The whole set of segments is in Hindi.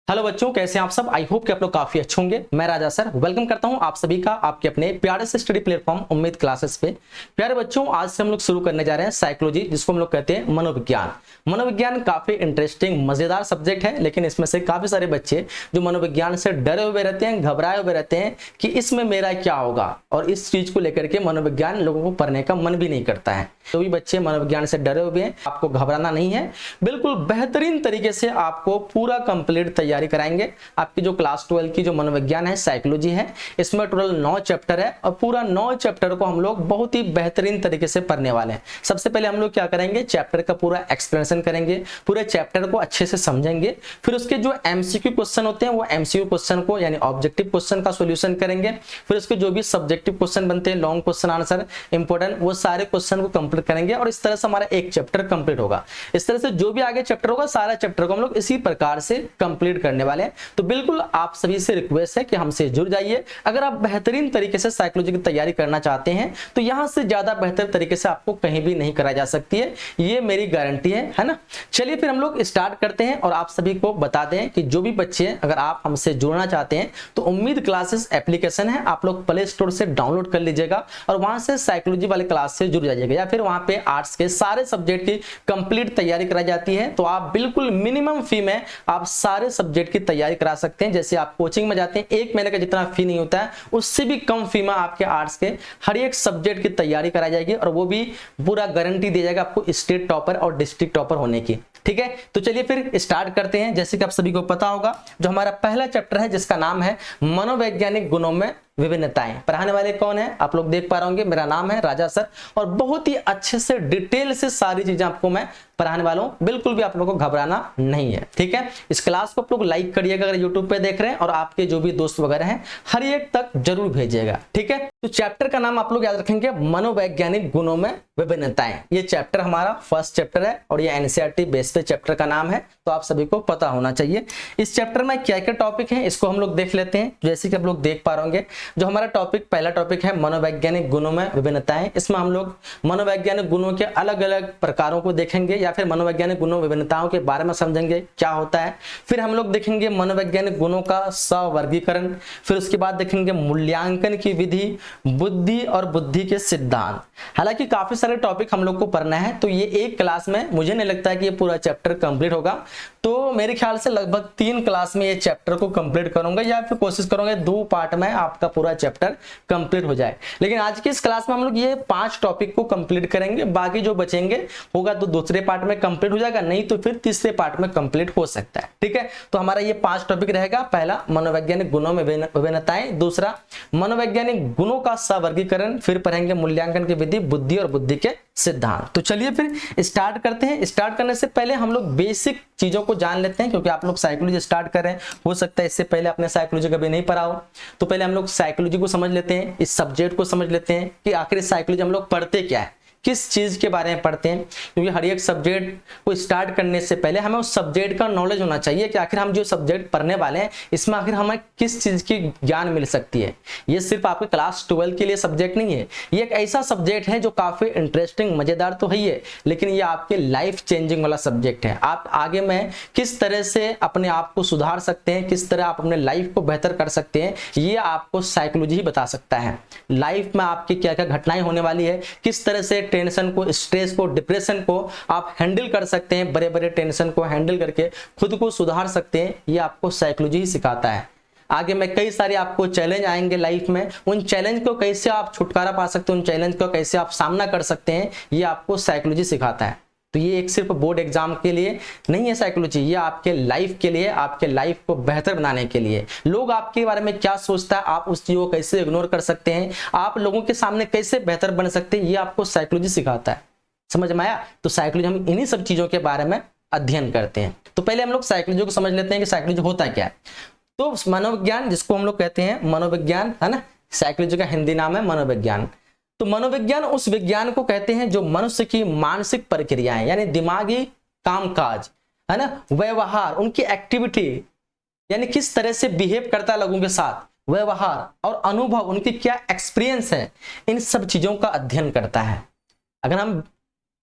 हेलो बच्चों, कैसे हैं आप सब। आई होप कि आप लोग काफी अच्छे होंगे। मैं राजा सर वेलकम करता हूं आप सभी का आपके अपने प्यारे से स्टडी प्लेटफॉर्म उम्मीद क्लासेस पे। प्यारे बच्चों, आज से हम लोग शुरू करने जा रहे हैं साइकोलॉजी, जिसको हम लोग कहते हैं मनोविज्ञान। मनोविज्ञान काफी इंटरेस्टिंग मजेदार सब्जेक्ट है, लेकिन इसमें से काफी सारे बच्चे जो मनोविज्ञान से डरे हुए रहते हैं, घबराए हुए रहते हैं कि इसमें मेरा क्या होगा, और इस चीज को लेकर के मनोविज्ञान लोगों को पढ़ने का मन भी नहीं करता है। तो भी बच्चे मनोविज्ञान से डरे हुए हैं, आपको घबराना नहीं है। बिल्कुल बेहतरीन तरीके से आपको पूरा कंप्लीट तैयारी कराएंगे। आपकी जो क्लास 12 की जो मनोविज्ञान है, साइकोलॉजी है, इसमें टोटल 9 चैप्टर है और पूरा 9 चैप्टर को हम लोग बहुत ही बेहतरीन तरीके से पढ़ने वाले हैं। सबसे पहले हम लोग क्या करेंगे, चैप्टर का पूरा एक्सप्लेनेशन करेंगे, पूरे चैप्टर को अच्छे से समझेंगे। फिर उसके जो एमसीक्यू क्वेश्चन होते हैं वो एमसीक्यू क्वेश्चन को यानी ऑब्जेक्टिव क्वेश्चन का सॉल्यूशन करेंगे। फिर उसके जो भी सब्जेक्टिव क्वेश्चन बनते हैं, लॉन्ग क्वेश्चन आंसर इंपॉर्टेंट, वो सारे क्वेश्चन को कंप्लीट करेंगे और इस तरह से हमारा एक चैप्टर कंप्लीट होगा। इस तरह से जो भी आगे चैप्टर होगा, सारा चैप्टर को हम लोग इसी प्रकार से कंप्लीट करने वाले हैं। तो बिल्कुल आप सभी से रिक्वेस्ट है कि हमसे जुड़ जाइए। अगर आप बेहतरीन तरीके से साइकोलॉजी की तैयारी करना चाहते हैं तो यहां से ज्यादा बेहतर तरीके से आपको कहीं भी नहीं कराई जा सकती है, ये मेरी गारंटी है ना। चलिए फिर हम लोग स्टार्ट करते हैं और आप सभी को बता दें कि जो भी बच्चे अगर आप हमसे जुड़ना चाहते हैं तो उम्मीद क्लासेस एप्लीकेशन है, आप लोग प्ले स्टोर से डाउनलोड कर लीजिएगा और वहां से साइकोलॉजी वाले क्लास से जुड़ जाइएगा, या फिर वहां पे आर्ट्स के सारे सब्जेक्ट की कंप्लीट तैयारी कराई जाती है। तो आप बिल्कुल मिनिमम फी में आप सारे सब्जेक्ट की तैयारी करा सकते हैं। जैसे आप कोचिंग में जाते हैं, 1 महीने का जितना फी नहीं होता है, उससे भी कम फी में आपके आर्ट्स के हर एक सब्जेक्ट की तैयारी कराई जाएगी और वो भी पूरा गारंटी दिया जाएगा आपको स्टेट टॉपर और डिस्ट्रिक्ट टॉपर होने की। ठीक है, तो चलिए फिर स्टार्ट करते हैं। जैसे कि आप सभी को पता होगा, जो हमारा पहला चैप्टर है जिसका नाम है मनोवैज्ञानिक गुणों में विभिन्नताएं। पढ़ाने वाले कौन है आप लोग देख पा रहे होंगे, मेरा नाम है राजा सर और बहुत ही अच्छे से डिटेल से सारी चीजें आपको मैं पढ़ाने वाला हूं। बिल्कुल भी आप लोगों को घबराना नहीं है। ठीक है, इस क्लास को आप लोग लाइक करिएगा अगर यूट्यूब पे देख रहे हैं, और आपके जो भी दोस्त वगैरह हैं हर एक तक जरूर भेजिएगा। ठीक है, तो चैप्टर का नाम आप लोग याद रखेंगे, मनोवैज्ञानिक गुणों में विभिन्नताएं। ये चैप्टर हमारा फर्स्ट चैप्टर है और ये एनसीईआरटी बेस पे चैप्टर का नाम है, तो आप सभी को पता होना चाहिए। इस चैप्टर में क्या क्या टॉपिक है इसको हम लोग देख लेते हैं। जैसे कि आप लोग देख पा रहे होंगे, जो हमारा टॉपिक पहला टॉपिक है मनोवैज्ञानिक गुणों में विभिन्नताएं। इसमें हम लोग मनोवैज्ञानिक गुणों के अलग अलग प्रकारों को देखेंगे, या फिर मनोवैज्ञानिक गुणों विभिन्नताओं के बारे में समझेंगे क्या होता है। फिर हम लोग देखेंगे मनोवैज्ञानिक गुणों का स्वर्गीकरण। फिर उसके बाद देखेंगे मूल्यांकन की विधि, बुद्धि और बुद्धि के सिद्धांत। हालांकि काफी सारे टॉपिक हम लोग को पढ़ना है, तो ये एक क्लास में मुझे नहीं लगता है कि ये पूरा चैप्टर कंप्लीट होगा। तो मेरे ख्याल से लगभग 3 क्लास में ये चैप्टर को कंप्लीट करूंगा, या फिर कोशिश करूंगा 2 पार्ट में आपका पूरा चैप्टर कंप्लीट हो जाए। लेकिन आज की इस क्लास में हम लोग ये 5 टॉपिक को कंप्लीट करेंगे, बाकी जो बचेंगे होगा तो दूसरे पार्ट में कंप्लीट हो जाएगा, नहीं तो फिर तीसरे पार्ट में कंप्लीट हो सकता है। ठीक है, तो हमारा ये 5 टॉपिक रहेगा। पहला मनोवैज्ञानिक गुणों में विभिन्नताएं, दूसरा मनोवैज्ञानिक गुणों का स्वर्गीकरण, फिर पढ़ेंगे मूल्यांकन की विधि, बुद्धि और बुद्धि के सिद्धांत। तो चलिए फिर स्टार्ट करते हैं। स्टार्ट करने से पहले हम लोग बेसिक चीजों को जान लेते हैं, क्योंकि आप लोग साइकोलॉजी स्टार्ट कर रहे हैं, हो सकता है इससे पहले आपने साइकोलॉजी कभी नहीं पढ़ा हो। तो पहले हम लोग साइकोलॉजी को समझ लेते हैं, इस सब्जेक्ट को समझ लेते हैं कि आखिर साइकोलॉजी हम लोग पढ़ते क्या है, किस चीज के बारे में पढ़ते हैं। क्योंकि हर एक सब्जेक्ट को स्टार्ट करने से पहले हमें उस सब्जेक्ट का नॉलेज होना चाहिए कि आखिर हम जो सब्जेक्ट पढ़ने वाले हैं इसमें आखिर हमें किस चीज की ज्ञान मिल सकती है। ये सिर्फ आपके क्लास 12 के लिए सब्जेक्ट नहीं है, ये एक ऐसा सब्जेक्ट है जो काफी इंटरेस्टिंग मजेदार तो है, लेकिन ये आपके लाइफ चेंजिंग वाला सब्जेक्ट है। आप आगे में किस तरह से अपने आप को सुधार सकते हैं, किस तरह आप अपने लाइफ को बेहतर कर सकते हैं, ये आपको साइकोलॉजी ही बता सकता है। लाइफ में आपकी क्या क्या घटनाएं होने वाली है, किस तरह से टेंशन को, स्ट्रेस को, डिप्रेशन को आप हैंडल कर सकते हैं, बड़े बड़े टेंशन को हैंडल करके खुद को सुधार सकते हैं, ये आपको साइकोलॉजी ही सिखाता है। आगे में कई सारे आपको चैलेंज आएंगे लाइफ में, उन चैलेंज को कैसे आप छुटकारा पा सकते हैं, उन चैलेंज को कैसे आप सामना कर सकते हैं, ये आपको साइकोलॉजी सिखाता है। तो ये एक सिर्फ बोर्ड एग्जाम के लिए नहीं है साइकोलॉजी, ये आपके लाइफ के लिए, आपके लाइफ को बेहतर बनाने के लिए। लोग आपके बारे में क्या सोचता है, आप उस चीज को कैसे इग्नोर कर सकते हैं, आप लोगों के सामने कैसे बेहतर बन सकते हैं, ये आपको साइकोलॉजी सिखाता है। समझ में आया? तो साइकोलॉजी हम इन्हीं सब चीजों के बारे में अध्ययन करते हैं। तो पहले हम लोग साइकोलॉजी को समझ लेते हैं कि साइकोलॉजी होता क्या है। तो मनोविज्ञान, जिसको हम लोग कहते हैं मनोविज्ञान, है ना, साइकोलॉजी का हिंदी नाम है मनोविज्ञान। तो मनोविज्ञान उस विज्ञान को कहते हैं जो मनुष्य की मानसिक प्रक्रियाएं, यानी दिमागी कामकाज, है ना, व्यवहार, उनकी एक्टिविटी, यानी किस तरह से बिहेव करता है लोगों के साथ, व्यवहार और अनुभव, उनकी क्या एक्सपीरियंस है, इन सब चीजों का अध्ययन करता है। अगर हम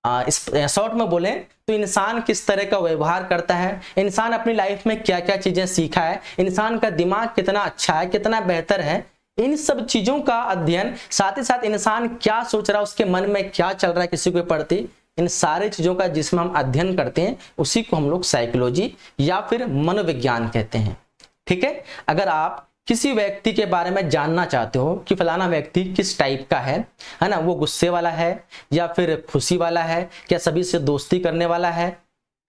इस शॉर्ट में बोले तो इंसान किस तरह का व्यवहार करता है, इंसान अपनी लाइफ में क्या क्या चीजें सीखा है, इंसान का दिमाग कितना अच्छा है, कितना बेहतर है, इन सब चीजों का अध्ययन, साथ ही साथ इंसान क्या सोच रहा है, उसके मन में क्या चल रहा है किसी के प्रति, इन सारे चीजों का जिसमें हम अध्ययन करते हैं उसी को हम लोग साइकोलॉजी या फिर मनोविज्ञान कहते हैं। ठीक है, अगर आप किसी व्यक्ति के बारे में जानना चाहते हो कि फलाना व्यक्ति किस टाइप का है ना, वो गुस्से वाला है या फिर खुशी वाला है, क्या सभी से दोस्ती करने वाला है,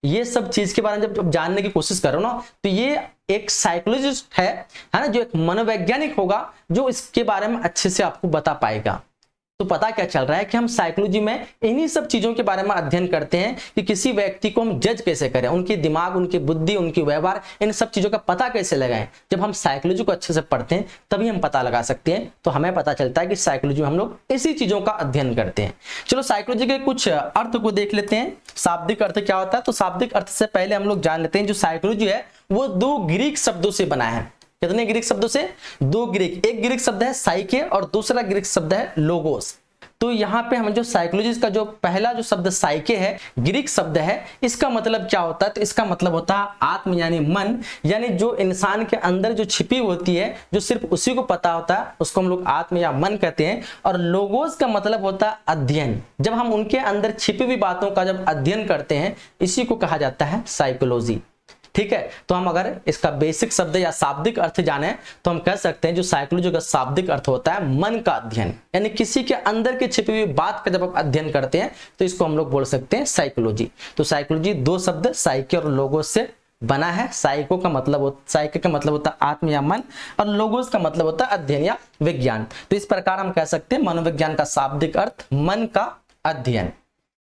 ये सब चीज के बारे में जब जानने की कोशिश करो ना, तो ये एक साइकोलॉजिस्ट है ना, जो एक मनोवैज्ञानिक होगा जो इसके बारे में अच्छे से आपको बता पाएगा। तो पता क्या चल रहा है कि हम साइकोलॉजी में इन्हीं सब चीजों के बारे में अध्ययन करते हैं कि किसी व्यक्ति को हम जज कैसे करें, उनकी दिमाग, उनकी बुद्धि, उनकी व्यवहार, इन सब चीजों का पता कैसे लगाएं। जब हम साइकोलॉजी को अच्छे से पढ़ते हैं तभी हम पता लगा सकते हैं। तो हमें पता चलता है कि साइकोलॉजी में हम लोग इसी चीजों का अध्ययन करते हैं। चलो साइकोलॉजी के कुछ अर्थ को देख लेते हैं। शाब्दिक अर्थ क्या होता है, तो शाब्दिक अर्थ से पहले हम लोग जान लेते हैं जो साइकोलॉजी है वो 2 ग्रीक शब्दों से बना है। कितने ग्रीक शब्दों से? 2 ग्रीक। एक ग्रीक शब्द है साइके और दूसरा ग्रीक शब्द है लोगोस। तो यहाँ पे हम जो साइकोलॉजी का जो पहला जो शब्द साइके है, ग्रीक शब्द है, इसका मतलब क्या होता है, तो इसका मतलब होता है आत्म यानी मन, यानी जो इंसान के अंदर जो छिपी होती है, जो सिर्फ उसी को पता होता है, उसको हम लोग आत्म या मन कहते हैं। और लोगोस का मतलब होता है अध्ययन, जब हम उनके अंदर छिपी हुई बातों का जब अध्ययन करते हैं, इसी को कहा जाता है साइकोलॉजी। ठीक है, तो हम अगर इसका बेसिक शब्द या शाब्दिक अर्थ जाने तो हम कह सकते हैं जो साइकोलॉजी का शाब्दिक अर्थ होता है मन का अध्ययन, यानी किसी के अंदर की छिपी हुई बात का जब आप अध्ययन करते हैं तो इसको हम लोग बोल सकते हैं साइकोलॉजी। तो साइकोलॉजी 2 शब्द साइके और लोगोस से बना है। साइको का मतलब साइके का मतलब होता है आत्म या मन, और लोगोस का मतलब होता है अध्ययन या विज्ञान। तो इस प्रकार हम कह सकते हैं मनोविज्ञान का शाब्दिक अर्थ मन का अध्ययन।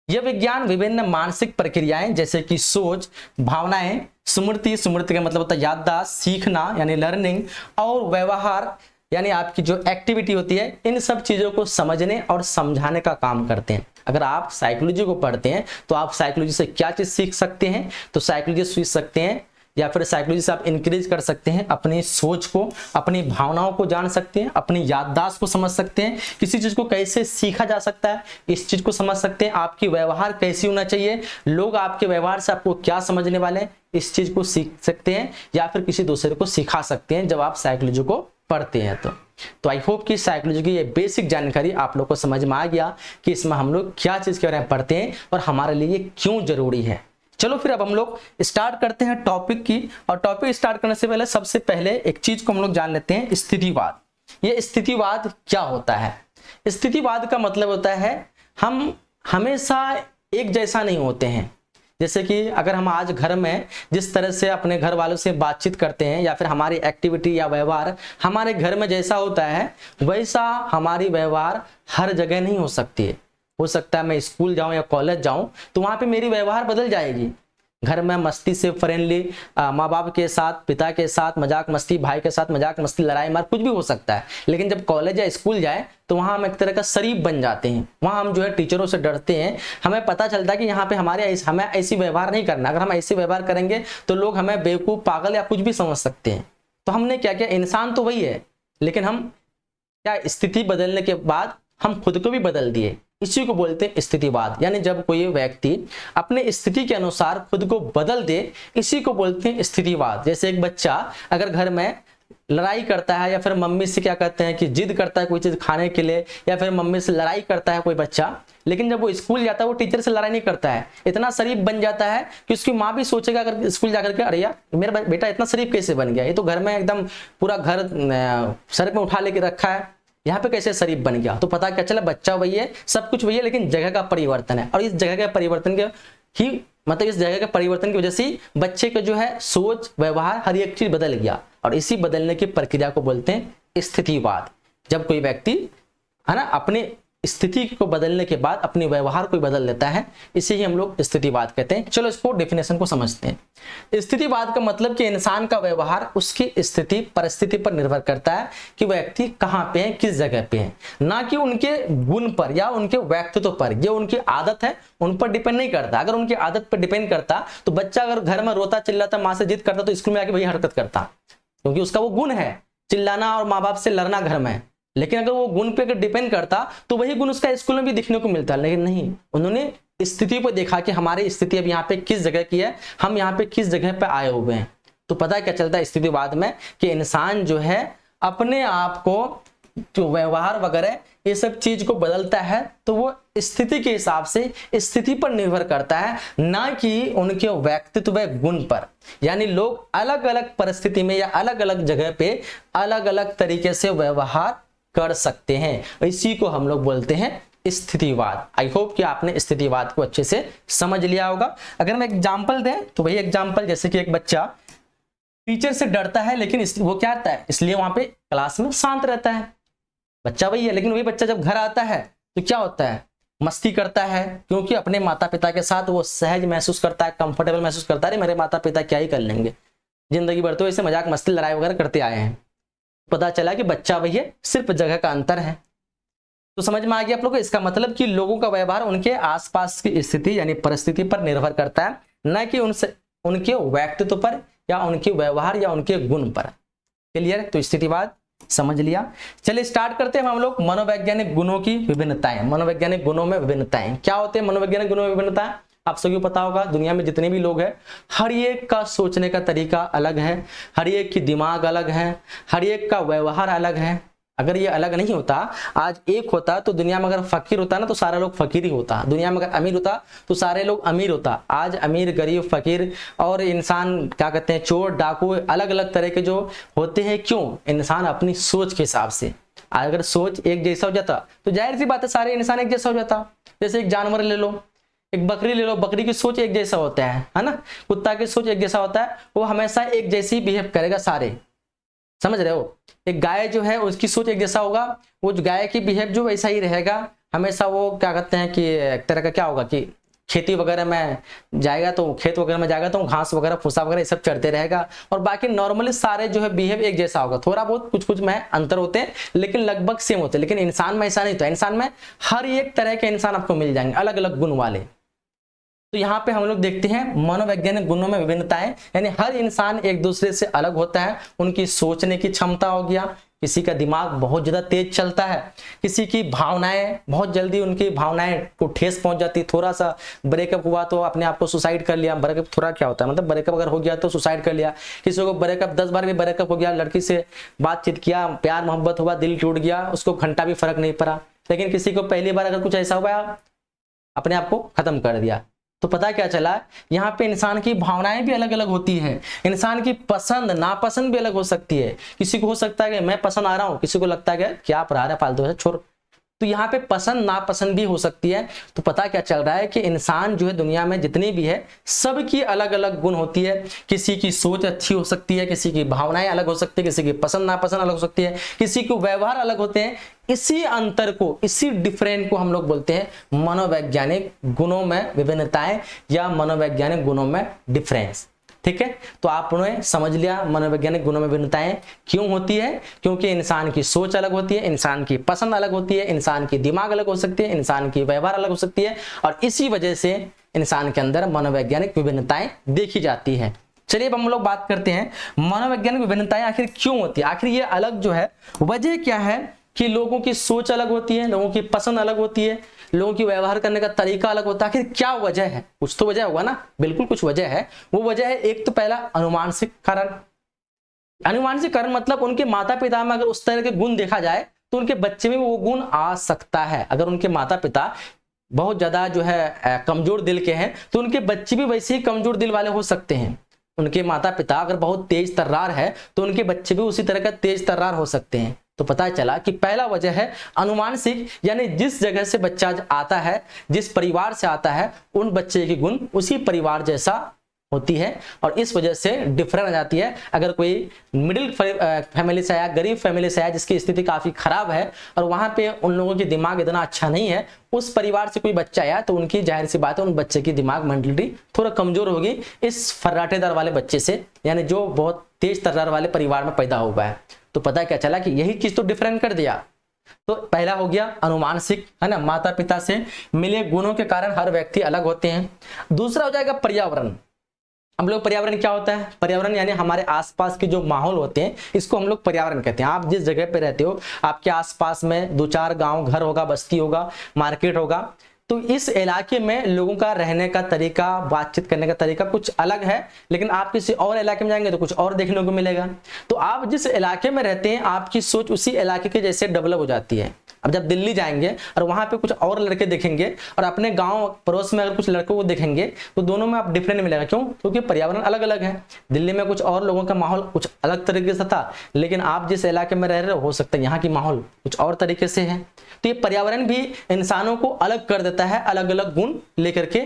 यह विज्ञान विभिन्न मानसिक प्रक्रियाएं जैसे कि सोच, भावनाएं, स्मृति, स्मृति का मतलब होता है याददाश्त, सीखना यानी लर्निंग, और व्यवहार यानी आपकी जो एक्टिविटी होती है, इन सब चीजों को समझने और समझाने का काम करते हैं। अगर आप साइकोलॉजी को पढ़ते हैं तो आप साइकोलॉजी से क्या चीज सीख सकते हैं, तो साइकोलॉजी सीख सकते हैं या फिर साइकोलॉजी से आप इंक्रीज कर सकते हैं अपनी सोच को, अपनी भावनाओं को जान सकते हैं, अपनी याददाश्त को समझ सकते हैं, किसी चीज को कैसे सीखा जा सकता है इस चीज को समझ सकते हैं, आपकी व्यवहार कैसी होना चाहिए, लोग आपके व्यवहार से आपको क्या समझने वाले हैं, इस चीज को सीख सकते हैं या फिर किसी दूसरे को सिखा सकते हैं जब आप साइकोलॉजी को पढ़ते हैं। तो आई होप कि साइकोलॉजी की ये बेसिक जानकारी आप लोग को समझ में आ गया कि इसमें हम लोग क्या चीज के बारे में पढ़ते हैं और हमारे लिए क्यों जरूरी है। चलो फिर अब हम लोग स्टार्ट करते हैं टॉपिक की, और टॉपिक स्टार्ट करने से पहले सबसे पहले एक चीज को हम लोग जान लेते हैं, स्थितिवाद। ये स्थितिवाद क्या होता है? स्थितिवाद का मतलब होता है हम हमेशा एक जैसा नहीं होते हैं। जैसे कि अगर हम आज घर में जिस तरह से अपने घर वालों से बातचीत करते हैं या फिर हमारी एक्टिविटी या व्यवहार हमारे घर में जैसा होता है, वैसा हमारी व्यवहार हर जगह नहीं हो सकती है। हो सकता है मैं स्कूल जाऊं या कॉलेज जाऊं तो वहां पे मेरी व्यवहार बदल जाएगी। घर में मस्ती से फ्रेंडली माँ बाप के साथ, पिता के साथ मजाक मस्ती, भाई के साथ मजाक मस्ती, लड़ाई मार, कुछ भी हो सकता है। लेकिन जब कॉलेज या स्कूल जाए तो वहां हम एक तरह का शरीफ बन जाते हैं। वहां हम जो है टीचरों से डरते हैं। हमें पता चलता है कि यहाँ पे हमें ऐसी व्यवहार नहीं करना। अगर हम ऐसी व्यवहार करेंगे तो लोग हमें बेवकूफ, पागल या कुछ भी समझ सकते हैं। तो हमने क्या किया, इंसान तो वही है लेकिन हम क्या, स्थिति बदलने के बाद हम खुद को भी बदल दिए। इसी को बोलते हैं स्थितिवाद, यानी जब कोई व्यक्ति अपने स्थिति के अनुसार खुद को बदल दे, इसी को बोलते हैं स्थितिवाद। जैसे एक बच्चा अगर घर में लड़ाई करता है या फिर मम्मी से क्या कहते हैं कि जिद करता है कोई चीज खाने के लिए, या फिर मम्मी से लड़ाई करता है कोई बच्चा, लेकिन जब वो स्कूल जाता है वो टीचर से लड़ाई नहीं करता है, इतना शरीफ बन जाता है कि उसकी माँ भी सोचेगा अगर स्कूल जाकर के, अरे यार मेरा बेटा इतना शरीफ कैसे बन गया, ये तो घर में एकदम पूरा घर सर पे उठा लेके रखा है, यहाँ पे कैसे शरीफ बन गया। तो पता क्या चला, बच्चा वही है, सब कुछ वही है, लेकिन जगह का परिवर्तन है। और इस जगह के परिवर्तन के ही मतलब इस जगह के परिवर्तन की वजह से बच्चे का जो है सोच, व्यवहार, हर एक चीज बदल गया। और इसी बदलने की प्रक्रिया को बोलते हैं स्थितिवाद। जब कोई व्यक्ति है ना अपनी स्थिति को बदलने के बाद अपने व्यवहार को बदल लेता है, इसे ही हम लोग स्थितिवाद कहते हैं। चलो इसको डेफिनेशन को समझते हैं। स्थितिवाद का मतलब कि इंसान का व्यवहार उसकी स्थिति, परिस्थिति पर निर्भर करता है कि व्यक्ति कहाँ पे है, किस जगह पे है, ना कि उनके गुण पर या उनके व्यक्तित्व पर। ये उनकी आदत है, उन पर डिपेंड नहीं करता। अगर उनकी आदत पर डिपेंड करता तो बच्चा अगर घर में रोता चिल्लाता, माँ से जिद करता, तो स्कूल में आके वही हरकत करता, क्योंकि उसका वो गुण है, चिल्लाना और माँ बाप से लड़ना घर में। लेकिन अगर वो गुण पे अगर डिपेंड करता तो वही गुण उसका स्कूल में भी दिखने को मिलता है, लेकिन नहीं, उन्होंने स्थिति को देखा कि हमारी स्थिति अब यहाँ पे किस जगह की है, हम यहाँ पे किस जगह पे आए हुए हैं, तो पता क्या चलता है स्थितिवाद में कि इंसान जो है अपने आप को जो व्यवहार वगैरह ये सब चीज को बदलता है, तो वो स्थिति के हिसाब से स्थिति पर निर्भर करता है, ना कि उनके व्यक्तित्व गुण पर। यानी लोग अलग अलग परिस्थिति में या अलग अलग जगह पे अलग अलग तरीके से व्यवहार कर सकते हैं, इसी को हम लोग बोलते हैं स्थितिवाद। आई होप कि आपने स्थितिवाद को अच्छे से समझ लिया होगा। अगर मैं एग्जाम्पल दें तो वही एग्जाम्पल, जैसे कि एक बच्चा टीचर से डरता है, लेकिन वो क्या आता है, इसलिए वहां पे क्लास में शांत रहता है, बच्चा वही है। लेकिन वही बच्चा जब घर आता है तो क्या होता है, मस्ती करता है, क्योंकि अपने माता पिता के साथ वो सहज महसूस करता है, कंफर्टेबल महसूस करता है, मेरे माता पिता क्या ही कर लेंगे, जिंदगी भर तो ऐसे मजाक मस्ती लड़ाई वगैरह करते आए हैं। पता चला कि बच्चा वही है, सिर्फ जगह का अंतर है। तो समझ में आ गया आप लोगों को, इसका मतलब कि लोगों का व्यवहार उनके आसपास की स्थिति यानी परिस्थिति पर निर्भर करता है, न कि उनसे उनके व्यक्तित्व पर या उनके व्यवहार या उनके गुण पर। क्लियर? तो स्थितिवाद समझ लिया। चलिए स्टार्ट करते हैं हम लोग मनोवैज्ञानिक गुणों की विभिन्नताएं। मनोवैज्ञानिक गुणों में विभिन्नताएं क्या होते हैं? मनोवैज्ञानिक गुणों में विभिन्नताएं आप सभी को पता होगा, दुनिया में जितने भी लोग हैं हर एक का सोचने का तरीका अलग है, हर एक की दिमाग अलग है, हर एक का व्यवहार अलग है। अगर ये अलग नहीं होता, आज एक होता तो दुनिया में अगर फकीर होता ना तो सारा लोग फकीर ही होता, दुनिया में अगर अमीर होता तो सारे लोग अमीर होता। आज अमीर गरीब फकीर और इंसान क्या कहते हैं, चोर डाकू अलग अलग तरह के जो होते हैं, क्यों? इंसान अपनी सोच के हिसाब से, अगर सोच एक जैसा हो जाता तो जाहिर सी बात है सारे इंसान एक जैसा हो जाता। जैसे एक जानवर ले लो, एक बकरी ले लो, बकरी की सोच एक जैसा होता है ना, कुत्ता की सोच एक जैसा होता है, वो हमेशा एक जैसी बिहेव करेगा सारे, समझ रहे हो? एक गाय जो है उसकी सोच एक जैसा होगा, वो जो गाय की बिहेव जो वैसा ही रहेगा हमेशा। वो क्या कहते हैं कि एक तरह का क्या होगा कि खेती वगैरह में जाएगा तो खेत वगैरह में जाएगा तो घास वगैरह फूसा वगैरह ये सब चढ़ते रहेगा, और बाकी नॉर्मली सारे जो है बिहेव एक जैसा होगा। थोड़ा बहुत कुछ कुछ में अंतर होते हैं लेकिन लगभग सेम होते हैं। लेकिन इंसान में ऐसा नहीं होता, इंसान में हर एक तरह के इंसान आपको मिल जाएंगे, अलग अलग गुण वाले। तो यहाँ पे हम लोग देखते हैं मनोवैज्ञानिक गुणों में विभिन्नताएं, यानी हर इंसान एक दूसरे से अलग होता है। उनकी सोचने की क्षमता हो गया, किसी का दिमाग बहुत ज्यादा तेज चलता है, किसी की भावनाएं बहुत जल्दी उनकी भावनाएं को ठेस पहुंच जाती। थोड़ा सा ब्रेकअप हुआ तो अपने आप को सुसाइड कर लिया। ब्रेकअप थोड़ा क्या होता है, मतलब ब्रेकअप अगर हो गया तो सुसाइड कर लिया। किसी को ब्रेकअप 10 बार भी ब्रेकअप हो गया, लड़की से बातचीत किया, प्यार मोहब्बत हुआ, दिल टूट गया, उसको घंटा भी फर्क नहीं पड़ा। लेकिन किसी को पहली बार अगर कुछ ऐसा हुआ अपने आप को खत्म कर दिया। तो पता क्या चला, यहाँ पे इंसान की भावनाएं भी अलग अलग होती है, इंसान की पसंद नापसंद भी अलग हो सकती है। किसी को हो सकता है कि मैं पसंद आ रहा हूँ, किसी को लगता है कि क्या पढ़ा रहा है फालतू है छोड़। तो यहाँ पे पसंद नापसंद भी हो सकती है। तो पता क्या चल रहा है कि इंसान जो है दुनिया में जितनी भी है सबकी अलग अलग गुण होती है। किसी की सोच अच्छी हो सकती है, किसी की भावनाएं अलग हो सकती है, किसी की पसंद नापसंद अलग हो सकती है, किसी के व्यवहार अलग होते हैं। इसी अंतर को, इसी डिफरेंट को हम लोग बोलते हैं मनोवैज्ञानिक गुणों में विभिन्नताएं या मनोवैज्ञानिक गुणों में डिफरेंस। ठीक है, तो आपने समझ लिया मनोवैज्ञानिक गुणों में भिन्नताएं क्यों होती है। क्योंकि इंसान की सोच अलग होती है, इंसान की पसंद अलग होती है, इंसान की दिमाग अलग हो सकती है, इंसान की व्यवहार अलग हो सकती है, और इसी वजह से इंसान के अंदर मनोवैज्ञानिक विभिन्नताएं देखी जाती है। चलिए अब हम लोग बात करते हैं मनोवैज्ञानिक विभिन्नताएं आखिर क्यों होती है, आखिर ये अलग जो है वजह क्या है कि लोगों की सोच अलग होती है, लोगों की पसंद अलग होती है, लोगों की व्यवहार करने का तरीका अलग होता है। आखिर क्या वजह है? कुछ तो वजह होगा ना, बिल्कुल कुछ वजह है। वो वजह है एक तो पहला अनुवांशिक कारण। अनुवांशिक कारण मतलब उनके माता पिता में अगर उस तरह के गुण देखा जाए तो उनके बच्चे में वो गुण आ सकता है। अगर उनके माता पिता बहुत ज्यादा जो है कमजोर दिल के हैं तो उनके बच्चे भी वैसे ही कमजोर दिल वाले हो सकते हैं। उनके माता पिता अगर बहुत तेज तर्रार है तो उनके बच्चे भी उसी तरह का तेज तर्रार हो सकते हैं। तो पता चला कि पहला वजह है अनुवांशिक, यानी जिस जगह से बच्चा आता है, जिस परिवार से आता है, उन बच्चे की गुण उसी परिवार जैसा होती है और इस वजह से डिफरेंट आ जाती है। अगर कोई मिडिल फैमिली से आया, गरीब फैमिली से आया जिसकी स्थिति काफी खराब है और वहां पे उन लोगों की दिमाग इतना अच्छा नहीं है, उस परिवार से कोई बच्चा आया तो उनकी जाहिर सी बात है उन बच्चे की दिमाग मेंटलिटी थोड़ा कमजोर होगी इस फर्राटेदार वाले बच्चे से, यानी जो बहुत तेज तर्रार वाले परिवार में पैदा हुआ है। तो पता क्या चला कि यही चीज तो डिफरेंट कर दिया। तो पहला हो गया अनुवांशिक, है ना, माता पिता से मिले गुणों के कारण हर व्यक्ति अलग होते हैं। दूसरा हो जाएगा पर्यावरण। हम लोग पर्यावरण क्या होता है? पर्यावरण यानी हमारे आसपास के जो माहौल होते हैं इसको हम लोग पर्यावरण कहते हैं। आप जिस जगह पे रहते हो आपके आसपास में 2-4 गांव घर होगा, बस्ती होगा, मार्केट होगा, तो इस इलाके में लोगों का रहने का तरीका, बातचीत करने का तरीका कुछ अलग है, लेकिन आप किसी और इलाके में जाएंगे तो कुछ और देखने को मिलेगा। तो आप जिस इलाके में रहते हैं आपकी सोच उसी इलाके के जैसे डेवलप हो जाती है। अब जब दिल्ली जाएंगे और वहां पे कुछ और लड़के देखेंगे और अपने गांव पड़ोस में अगर कुछ लड़कों को देखेंगे तो दोनों में आप डिफरेंट मिलेगा। क्यों? क्योंकि पर्यावरण अलग अलग है। दिल्ली में कुछ और लोगों का माहौल कुछ अलग तरीके से था, लेकिन आप जिस इलाके में रह रहे हो सकता है यहाँ की माहौल कुछ और तरीके से है। तो ये पर्यावरण भी इंसानों को अलग कर देता है, अलग अलग गुण लेकर के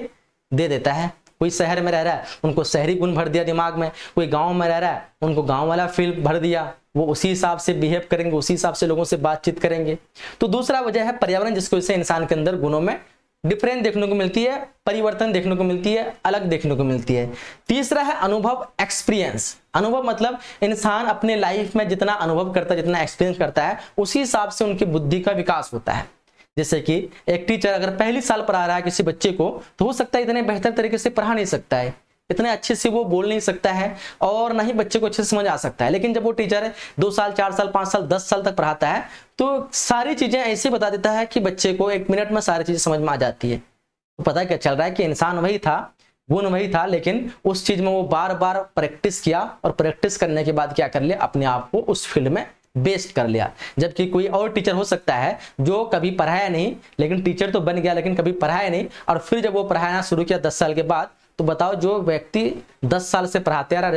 दे देता है। कोई शहर में रह रहा है उनको शहरी गुण भर दिया दिमाग में, कोई गांव में रह रहा है उनको गांव वाला फील भर दिया, वो उसी हिसाब से बिहेव करेंगे, उसी हिसाब से लोगों से बातचीत करेंगे। तो दूसरा वजह है पर्यावरण, जिसकी वजह से इंसान के अंदर गुणों में डिफरेंस देखने को मिलती है, परिवर्तन देखने को मिलती है, अलग देखने को मिलती है। तीसरा है अनुभव, एक्सपीरियंस। अनुभव मतलब इंसान अपने लाइफ में जितना अनुभव करता है, जितना एक्सपीरियंस करता है, उसी हिसाब से उनकी बुद्धि का विकास होता है। जैसे कि एक टीचर अगर पहली साल पढ़ा रहा है किसी बच्चे को, तो हो सकता है इतने बेहतर तरीके से पढ़ा नहीं सकता है, इतने अच्छे से वो बोल नहीं सकता है और ना ही बच्चे को अच्छे से समझ आ सकता है। लेकिन जब वो टीचर 2 साल 4 साल 5 साल 10 साल तक पढ़ाता है तो सारी चीजें ऐसे बता देता है कि बच्चे को 1 मिनट में सारी चीजें समझ में आ जाती है। तो पता क्या चल रहा है कि इंसान वही था, गुण वही था, लेकिन उस चीज में वो बार बार प्रैक्टिस किया और प्रैक्टिस करने के बाद क्या कर लिया, अपने आप को उस फील्ड में बेस्ट कर लिया। जबकि कोई और टीचर हो सकता है जो कभी पढ़ाया नहीं, लेकिन टीचर तो बन गया लेकिन कभी पढ़ाया नहीं, और फिर जब वो पढ़ाना शुरू किया 10 साल के बाद, तो बताओ जो व्यक्ति 10 साल से पढ़ाते आ रहा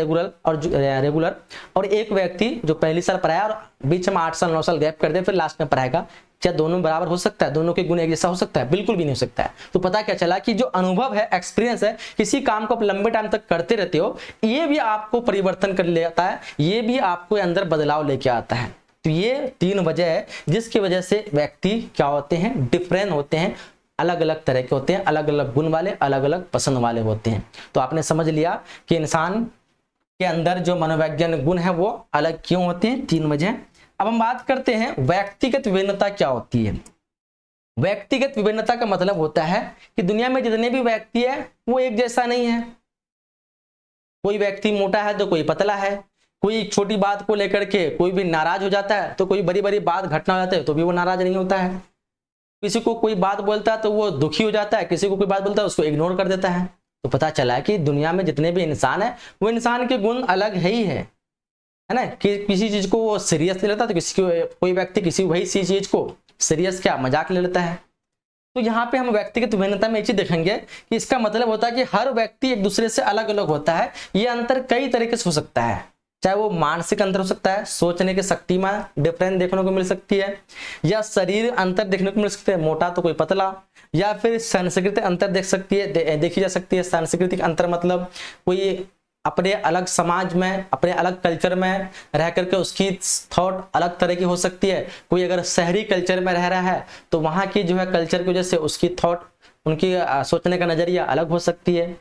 रेगुलर और एक व्यक्ति जो पहली साल पढ़ाया और बीच में 8 साल 9 साल गैप कर दे फिर लास्ट में पढ़ाएगा, क्या दोनों बराबर हो सकता है? दोनों के गुण एक जैसा हो सकता है? बिल्कुल भी नहीं हो सकता है। तो पता क्या चला कि जो अनुभव है, एक्सपीरियंस है, किसी काम को आप लंबे टाइम तक करते रहते हो, ये भी आपको परिवर्तन कर ले आता है, ये भी आपको अंदर बदलाव लेके आता है। तो ये 3 वजह है जिसकी वजह से व्यक्ति क्या होते हैं, डिफरेंट होते हैं, अलग अलग तरह के होते हैं, अलग अलग गुण वाले, अलग अलग पसंद वाले होते हैं। तो आपने समझ लिया कि इंसान के अंदर जो मनोवैज्ञानिक गुण है वो अलग क्यों होते हैं, 3 वजह। अब हम बात करते हैं व्यक्तिगत विभिन्नता क्या होती है। व्यक्तिगत विभिन्नता का मतलब होता है कि दुनिया में जितने भी व्यक्ति है वो एक जैसा नहीं है। कोई व्यक्ति मोटा है तो कोई पतला है, कोई छोटी बात को लेकर के कोई भी नाराज हो जाता है, तो कोई बड़ी बड़ी बात घटना हो जाती है तो भी वो नाराज नहीं होता है। किसी को कोई बात बोलता है तो वो दुखी हो जाता है, किसी को कोई बात बोलता है उसको इग्नोर कर देता है। तो पता चला कि दुनिया में जितने भी इंसान है वो इंसान के गुण अलग है ना। कि किसी चीज को वो सीरियस ले लेता है, तो किसी को कोई व्यक्ति किसी वही चीज को सीरियस क्या मजाक ले लेता है। तो यहाँ पे हम व्यक्तिगत विभिन्नता में एक चीज देखेंगे कि इसका मतलब होता है कि हर व्यक्ति एक दूसरे से अलग अलग होता है। ये अंतर कई तरीके से हो सकता है, चाहे वो मानसिक अंतर हो सकता है, सोचने की शक्ति में डिफरेंस देखने को मिल सकती है, या शरीर अंतर देखने को मिल सकते हैं, मोटा तो कोई पतला, या फिर सांस्कृतिक अंतर देखी जा सकती है। सांस्कृतिक अंतर मतलब कोई अपने अलग समाज में, अपने अलग कल्चर में रह करके उसकी थॉट अलग तरह की हो सकती है। कोई अगर शहरी कल्चर में रह रहा है तो वहाँ की जो है कल्चर की वजह से उसकी थॉट, उनकी सोचने का नजरिया अलग हो सकती है।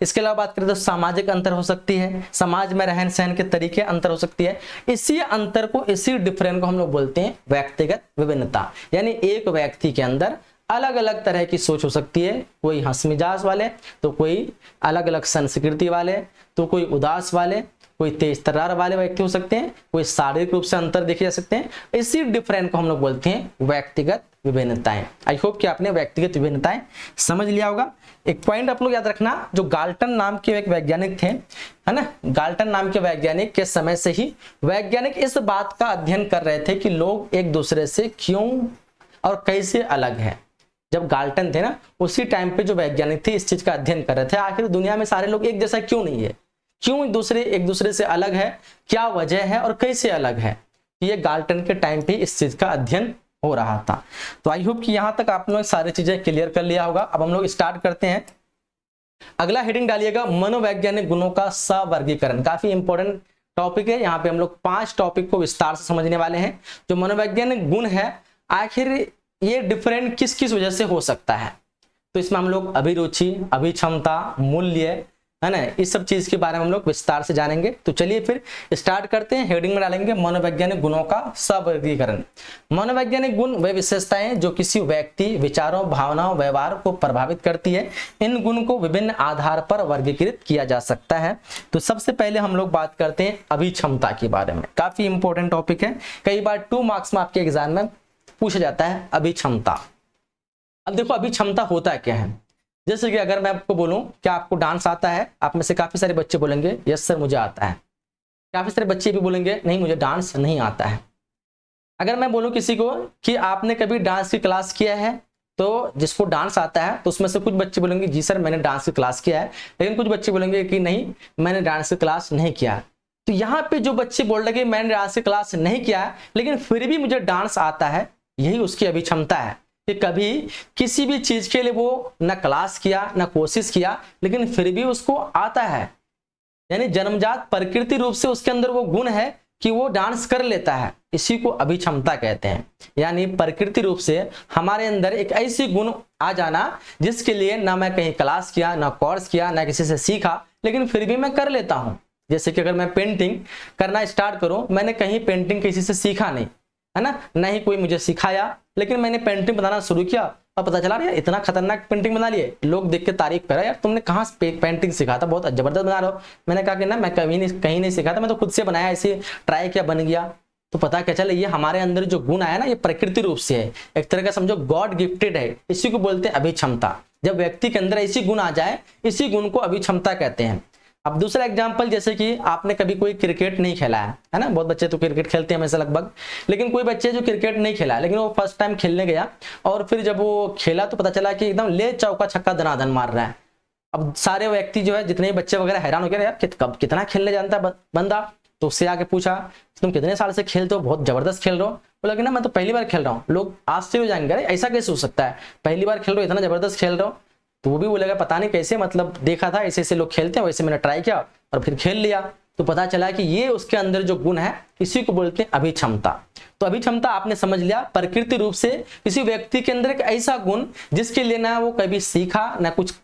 इसके अलावा बात करें तो सामाजिक अंतर हो सकती है, समाज में रहन सहन के तरीके अंतर हो सकती है। इसी अंतर को, इसी डिफरेंस को हम लोग बोलते हैं व्यक्तिगत विभिन्नता। यानी एक व्यक्ति के अंदर अलग अलग तरह की सोच हो सकती है, कोई हंस मिजाज वाले तो कोई अलग अलग संस्कृति वाले, तो कोई उदास वाले, कोई तेज तर्रार वाले व्यक्ति हो सकते हैं, कोई शारीरिक रूप से अंतर देखे जा सकते हैं। इसी डिफरेंस को हम लोग बोलते हैं व्यक्तिगत विभिन्नताएं। आई होप कि आपने व्यक्तिगत विभिन्नताएं समझ लिया होगा। एक पॉइंट आप लोग याद रखना, जो गाल्टन नाम के एक वैज्ञानिक थे, है ना, गाल्टन नाम के वैज्ञानिक के समय से ही वैज्ञानिक इस बात का अध्ययन कर रहे थे कि लोग एक दूसरे से क्यों और कैसे अलग है। जब गाल्टन थे ना, उसी टाइम पे जो वैज्ञानिक थे इस चीज का अध्ययन कर रहे थे, आखिर दुनिया में सारे लोग एक जैसा क्यों नहीं है, क्यों एक दूसरे से अलग है, क्या वजह है और कैसे अलग है। ये गाल्टन के टाइम पे इस चीज का अध्ययन हो रहा था। तो आई होप कि यहां तक आप लोग सारी चीजें क्लियर कर लिया होगा। अब हम लोग स्टार्ट करते हैं। अगला हेडिंग डालिएगा, मनोवैज्ञानिक गुणों का सवर्गीकरण। काफी इंपॉर्टेंट टॉपिक है। यहाँ पे हम लोग 5 टॉपिक को विस्तार से समझने वाले हैं। जो मनोवैज्ञानिक गुण है, आखिर ये डिफरेंट किस किस वजह से हो सकता है। तो इसमें हम लोग अभिरुचि, अभिक्षमता, मूल्य, है ना, इस सब चीज के बारे में हम लोग विस्तार से जानेंगे। तो चलिए फिर स्टार्ट करते हैं। हेडिंग में डालेंगे मनोवैज्ञानिक गुणों का सवर्गीकरण। मनोवैज्ञानिक गुण वे विशेषताएं जो किसी व्यक्ति, विचारों, भावनाओं, व्यवहार को प्रभावित करती है। इन गुण को विभिन्न आधार पर वर्गीकृत किया जा सकता है। तो सबसे पहले हम लोग बात करते हैं अभिक्षमता के बारे में। काफी इंपॉर्टेंट टॉपिक है, कई बार 2 मार्क्स में आपके एग्जाम में पूछा जाता है अभिक्षमता। अब देखो अभी क्षमता होता क्या है। जैसे कि अगर मैं आपको बोलूं क्या आपको डांस आता है, आप में से काफी सारे बच्चे बोलेंगे यस सर मुझे आता है। काफी सारे बच्चे भी बोलेंगे नहीं मुझे डांस नहीं आता है। अगर मैं बोलूं किसी को कि आपने कभी डांस की क्लास किया है, तो जिसको डांस आता है तो उसमें से कुछ बच्चे बोलेंगे जी सर मैंने डांस की क्लास किया है, लेकिन कुछ बच्चे बोलेंगे कि नहीं मैंने डांस की क्लास नहीं किया। तो यहाँ पे जो बच्चे बोल रहे कि मैंने डांस की क्लास नहीं किया है लेकिन फिर भी मुझे डांस आता है, यही उसकी अभी क्षमता है कि कभी किसी भी चीज के लिए वो ना क्लास किया ना कोशिश किया लेकिन फिर भी उसको आता है। यानी जन्मजात प्रकृति रूप से उसके अंदर वो गुण है कि वो डांस कर लेता है, इसी को अभिक्षमता कहते हैं। यानी प्रकृति रूप से हमारे अंदर एक ऐसी गुण आ जाना जिसके लिए ना मैं कहीं क्लास किया ना कोर्स किया ना किसी से सीखा लेकिन फिर भी मैं कर लेता हूं। जैसे कि अगर मैं पेंटिंग करना स्टार्ट करूं, मैंने कहीं पेंटिंग किसी से सीखा नहीं है ना ही कोई मुझे सिखाया, लेकिन मैंने पेंटिंग बनाना शुरू किया और पता चला यार इतना खतरनाक पेंटिंग बना लिए, लोग देख के तारीफ करा यार तुमने कहाँ से पेंटिंग सीखा था, बहुत जबरदस्त बना रहे हो। मैंने कहा कि ना मैं कहीं नहीं सीखा था, मैं तो खुद से बनाया, ऐसे ट्राई किया बन गया। तो पता क्या चला ये हमारे अंदर जो गुण आया ना ये प्रकृति रूप से है, एक तरह का समझो गॉड गिफ्टेड है, इसी को बोलते हैं अभिक्षमता। जब व्यक्ति के अंदर ऐसी गुण आ जाए इसी गुण को अभिक्षमता कहते हैं। अब दूसरा एग्जांपल, जैसे कि आपने कभी कोई क्रिकेट नहीं खेला है ना, बहुत बच्चे तो क्रिकेट खेलते हैं हमेशा लगभग, लेकिन कोई बच्चे जो क्रिकेट नहीं खेला लेकिन वो फर्स्ट टाइम खेलने गया और फिर जब वो खेला तो पता चला कि एकदम ले चौका छक्का दनादन मार रहा है। अब सारे व्यक्ति जो है जितने बच्चे वगैरह हैरान हो गए यार कब कितना खेलने जानता है बंदा। तो उससे आके पूछा तुम कितने साल से खेलते हो, बहुत जबरदस्त खेल रहे हो। बोला कि ना मैं तो पहली बार खेल रहा हूँ। लोग आश्चर्य हो जाएंगे अरे ऐसा कैसे हो सकता है, पहली बार खेल रहे हो, इतना जबरदस्त खेल रहे हो। तो वो भी बोलेगा पता नहीं कैसे, मतलब देखा था ऐसे ऐसे लोग खेलते हैं वैसे मैंने ट्राई किया और फिर खेल लिया। तो पता चला कि ये उसके अंदर जो गुण है इसी को बोलते हैं अभिक्षमता। तो अभिक्षमता आपने समझ लिया, प्रकृति रूप से किसी व्यक्ति के अंदर एक ऐसा गुण जिसके लिए ना वो कभी सीखा ना कुछ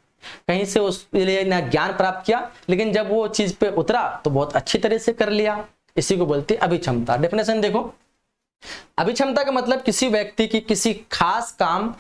कहीं से उसके लिए ना ज्ञान प्राप्त किया, लेकिन जब वो चीज पे उतरा तो बहुत अच्छी तरह से कर लिया, इसी को बोलते हैं अभिक्षमता। डेफिनेशन देखो, अभिक्षमता का मतलब किसी व्यक्ति की किसी खास काम